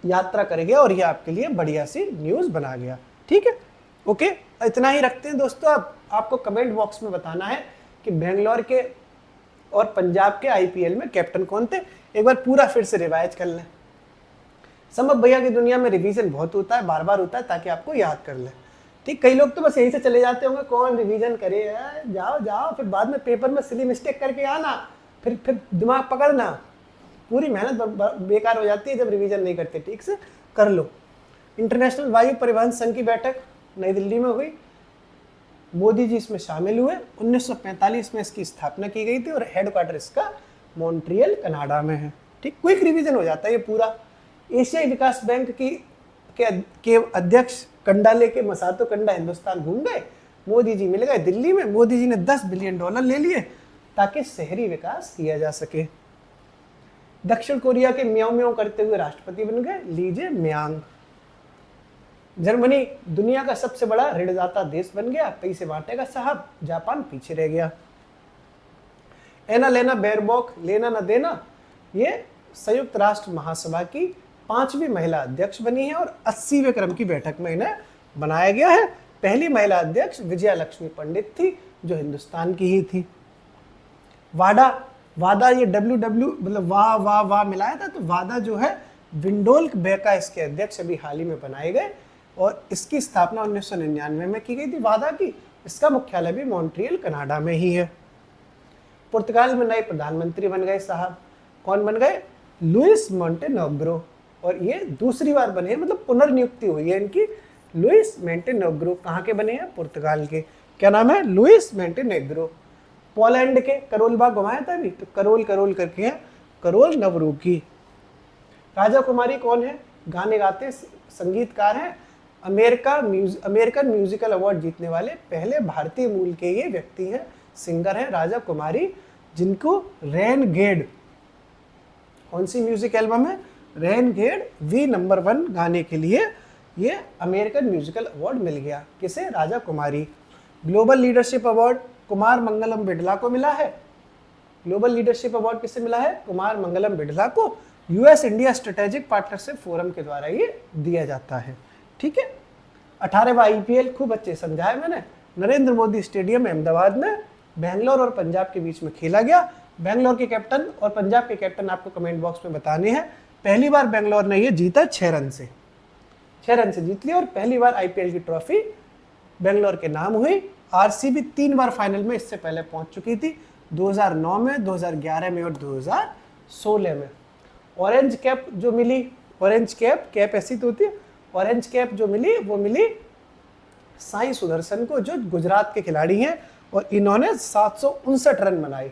यात्रा कर गया, और ये आपके लिए बढ़िया सी न्यूज़ बना गया, ठीक है। ओके, इतना ही रखते हैं दोस्तों। अब आपको कमेंट बॉक्स में बताना है कि बेंगलोर के और पंजाब के IPL में कैप्टन कौन थे। एक बार पूरा फिर से रिवाइज कर लें। संभव भैया की दुनिया में रिवीजन बहुत होता है, बार बार होता है, ताकि आपको याद कर ले, ठीक। कई लोग तो बस यहीं से चले जाते होंगे, कौन रिवीजन करे, जाओ जाओ, फिर बाद में पेपर में सिली मिस्टेक करके आना, फिर दिमाग पकड़ना, पूरी मेहनत बेकार हो जाती है जब रिवीजन नहीं करते। ठीक से कर लो। इंटरनेशनल वायु परिवहन संघ की बैठक नई दिल्ली में हुई, मोदी जी इसमें शामिल हुए। 1945 में इसकी स्थापना की गई थी और हेडक्वार्टर इसका मॉन्ट्रियल कनाडा में है। ठीक, क्विक रिवीजन हो जाता है ये पूरा। एशियाई विकास बैंक के अध्यक्ष कंडा लेके मसातो कंडा हिंदुस्तान घूम गए। मोदी जी मिल गए दिल्ली में, मोदी जी ने $10 बिलियन ले लिए ताकि शहरी विकास किया जा सके। दक्षिण कोरिया के म्याऊं म्याऊं करते हुए राष्ट्रपति बन गए ली जे-म्यांग। जर्मनी दुनिया का सबसे बड़ा ऋणदाता देश बन गया, पैसे बांटेगा साहब, जापान पीछे रह गया। एना लेना बेरबॉक, लेना न देना, ये संयुक्त राष्ट्र महासभा की 5वीं महिला अध्यक्ष बनी है और 80वें क्रम की बैठक में इन्हें बनाया गया है। पहली महिला अध्यक्ष विजया लक्ष्मी पंडित थी जो हिंदुस्तान की ही थी। वाडा, वादा ये WW मतलब वाह वाह वाह मिलाया था, तो वादा जो है विंडोल्क बेका इसके अध्यक्ष अभी हाल ही में बनाए गए और इसकी स्थापना 1999 में की गई थी वादा की। इसका मुख्यालय भी मॉन्ट्रियल कनाडा में ही है। पुर्तगाल में नए प्रधानमंत्री बन गए साहब, कौन बन गए? लुइस मोंटेनेग्रो, और ये दूसरी बार बने हैं, मतलब पुनर्नियुक्ति हुई है इनकी। लुइस मोंटेनेग्रो कहाँ के बने हैं? पुर्तगाल के। क्या नाम है? Luis Montenegro. पोलैंड के, करोल बाग घुमाया था अभी, तो करोल करोल करके है, करोल नवरूकी। राजा कुमारी कौन है? गाने गाते संगीतकार हैं, अमेरिकन म्यूजिकल अवार्ड जीतने वाले पहले भारतीय मूल के ये व्यक्ति हैं, सिंगर हैं राजा कुमारी, जिनको रेनगेड, कौन सी म्यूजिक एल्बम है? रेनगेड वी नंबर 1 गाने के लिए ये अमेरिकन म्यूजिकल अवार्ड मिल गया। किसे? राजा कुमारी। Global leadership award Kumar Mangalam Birla को मिला है। ग्लोबल लीडरशिप अवार्ड किसे मिला है? कुमार मंगलम बिड़ला को। US India strategic partnership forum के द्वारा ये दिया जाता है। ठीक है। 18वां IPL खूब अच्छे समझाया मैंने, नरेंद्र मोदी स्टेडियम अहमदाबाद में बेंगलोर और पंजाब के बीच में खेला गया। बेंगलोर के कैप्टन और पंजाब के कैप्टन आपको कमेंट बॉक्स में बताने हैं। पहली बार बेंगलोर ने ये जीता 6 रन से, 6 रन से जीत लिया और पहली बार IPL की ट्रॉफी बेंगलोर के नाम हुई। RCB 3 बार फाइनल में इससे पहले पहुंच चुकी थी, 2009 में, 2011 में और 2016 में। ऑरेंज कैप जो मिली, ऑरेंज कैप ऐसी तो होती है, ऑरेंज कैप जो मिली वो मिली साई सुदर्शन को, जो गुजरात के खिलाड़ी हैं, और इन्होंने 759 रन बनाए।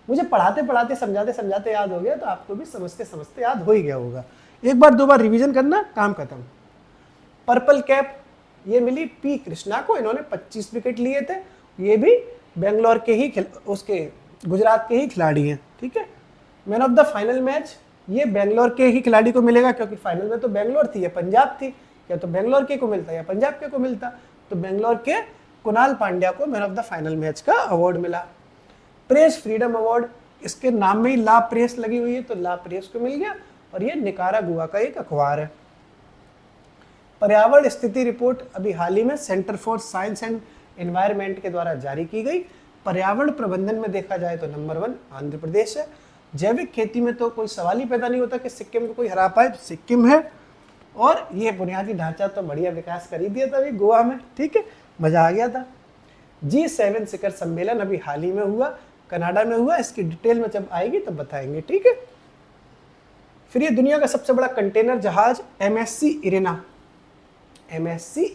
मुझे पढ़ाते पढ़ाते समझाते समझाते याद हो गया, तो आपको भी समझते समझते याद हो ही गया होगा। एक बार 2 बार रिवीजन करना, काम खत्म। पर्पल कैप ये मिली P कृष्णा को, इन्होंने 25 विकेट लिए थे। ये भी बेंगलोर के ही उसके गुजरात के ही खिलाड़ी हैं। ठीक है। Man of the final match ये बेंगलोर के ही खिलाड़ी को मिलेगा, क्योंकि फाइनल में तो बेंगलोर थी या पंजाब थी, या तो बेंगलोर के को मिलता या पंजाब के को मिलता। तो बेंगलोर के कुणाल पांड्या को man of the final match का अवार्ड मिला। प्रेस फ्रीडम अवार्ड, इसके नाम में ही ला प्रेस लगी हुई है, तो ला प्रेस को मिल गया, और ये निकारागुआ का एक अखबार है। पर्यावरण स्थिति रिपोर्ट अभी हाल ही में centre for science and environment के द्वारा जारी की गई। पर्यावरण प्रबंधन में देखा जाए तो नंबर 1 आंध्र प्रदेश है। जैविक खेती में तो कोई सवाल ही पैदा नहीं होता कि सिक्किम को कोई हरा पाए, तो सिक्किम है। और ये बुनियादी ढांचा तो बढ़िया विकास कर ही दिया था अभी गोवा में। ठीक है, मजा आ गया था। G7 शिखर सम्मेलन अभी हाल ही में हुआ, कनाडा में हुआ। इसकी डिटेल में जब आएगी तब बताएंगे। ठीक है। फिर ये दुनिया का सबसे बड़ा कंटेनर जहाज MSC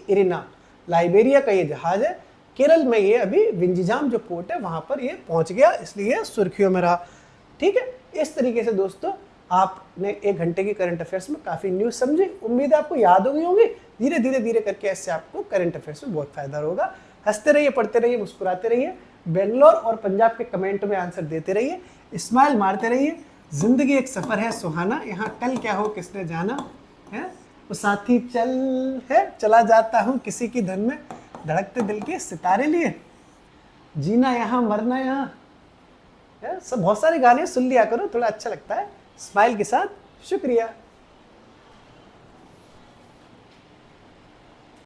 इरिना लाइबेरिया का ये जहाज है। केरल में ये अभी विंझिजाम जो पोर्ट है वहां पर ये पहुंच गया, इसलिए सुर्खियों में रहा। ठीक है। इस तरीके से दोस्तों आपने 1 घंटे की करंट अफेयर्स में काफी न्यूज समझी। उम्मीद है आपको याद हो गई होंगी। धीरे धीरे करके ऐसे आपको करंट अफेयर्स में बहुत फायदा होगा। हंसते रहिए, पढ़ते रहिए, मुस्कुराते रहिए, बेंगलोर और पंजाब के कमेंट में आंसर देते रहिए, स्माइल मारते रहिए। जिंदगी एक सफर है सुहाना, यहाँ कल क्या हो किसने जाना है। वो साथी चल है, चला जाता हूँ किसी की धुन में, धड़कते दिल के सितारे लिए, जीना यहाँ मरना यहाँ। सब बहुत सारे गाने सुन लिया करो, थोड़ा अच्छा लगता है स्माइल के साथ। शुक्रिया।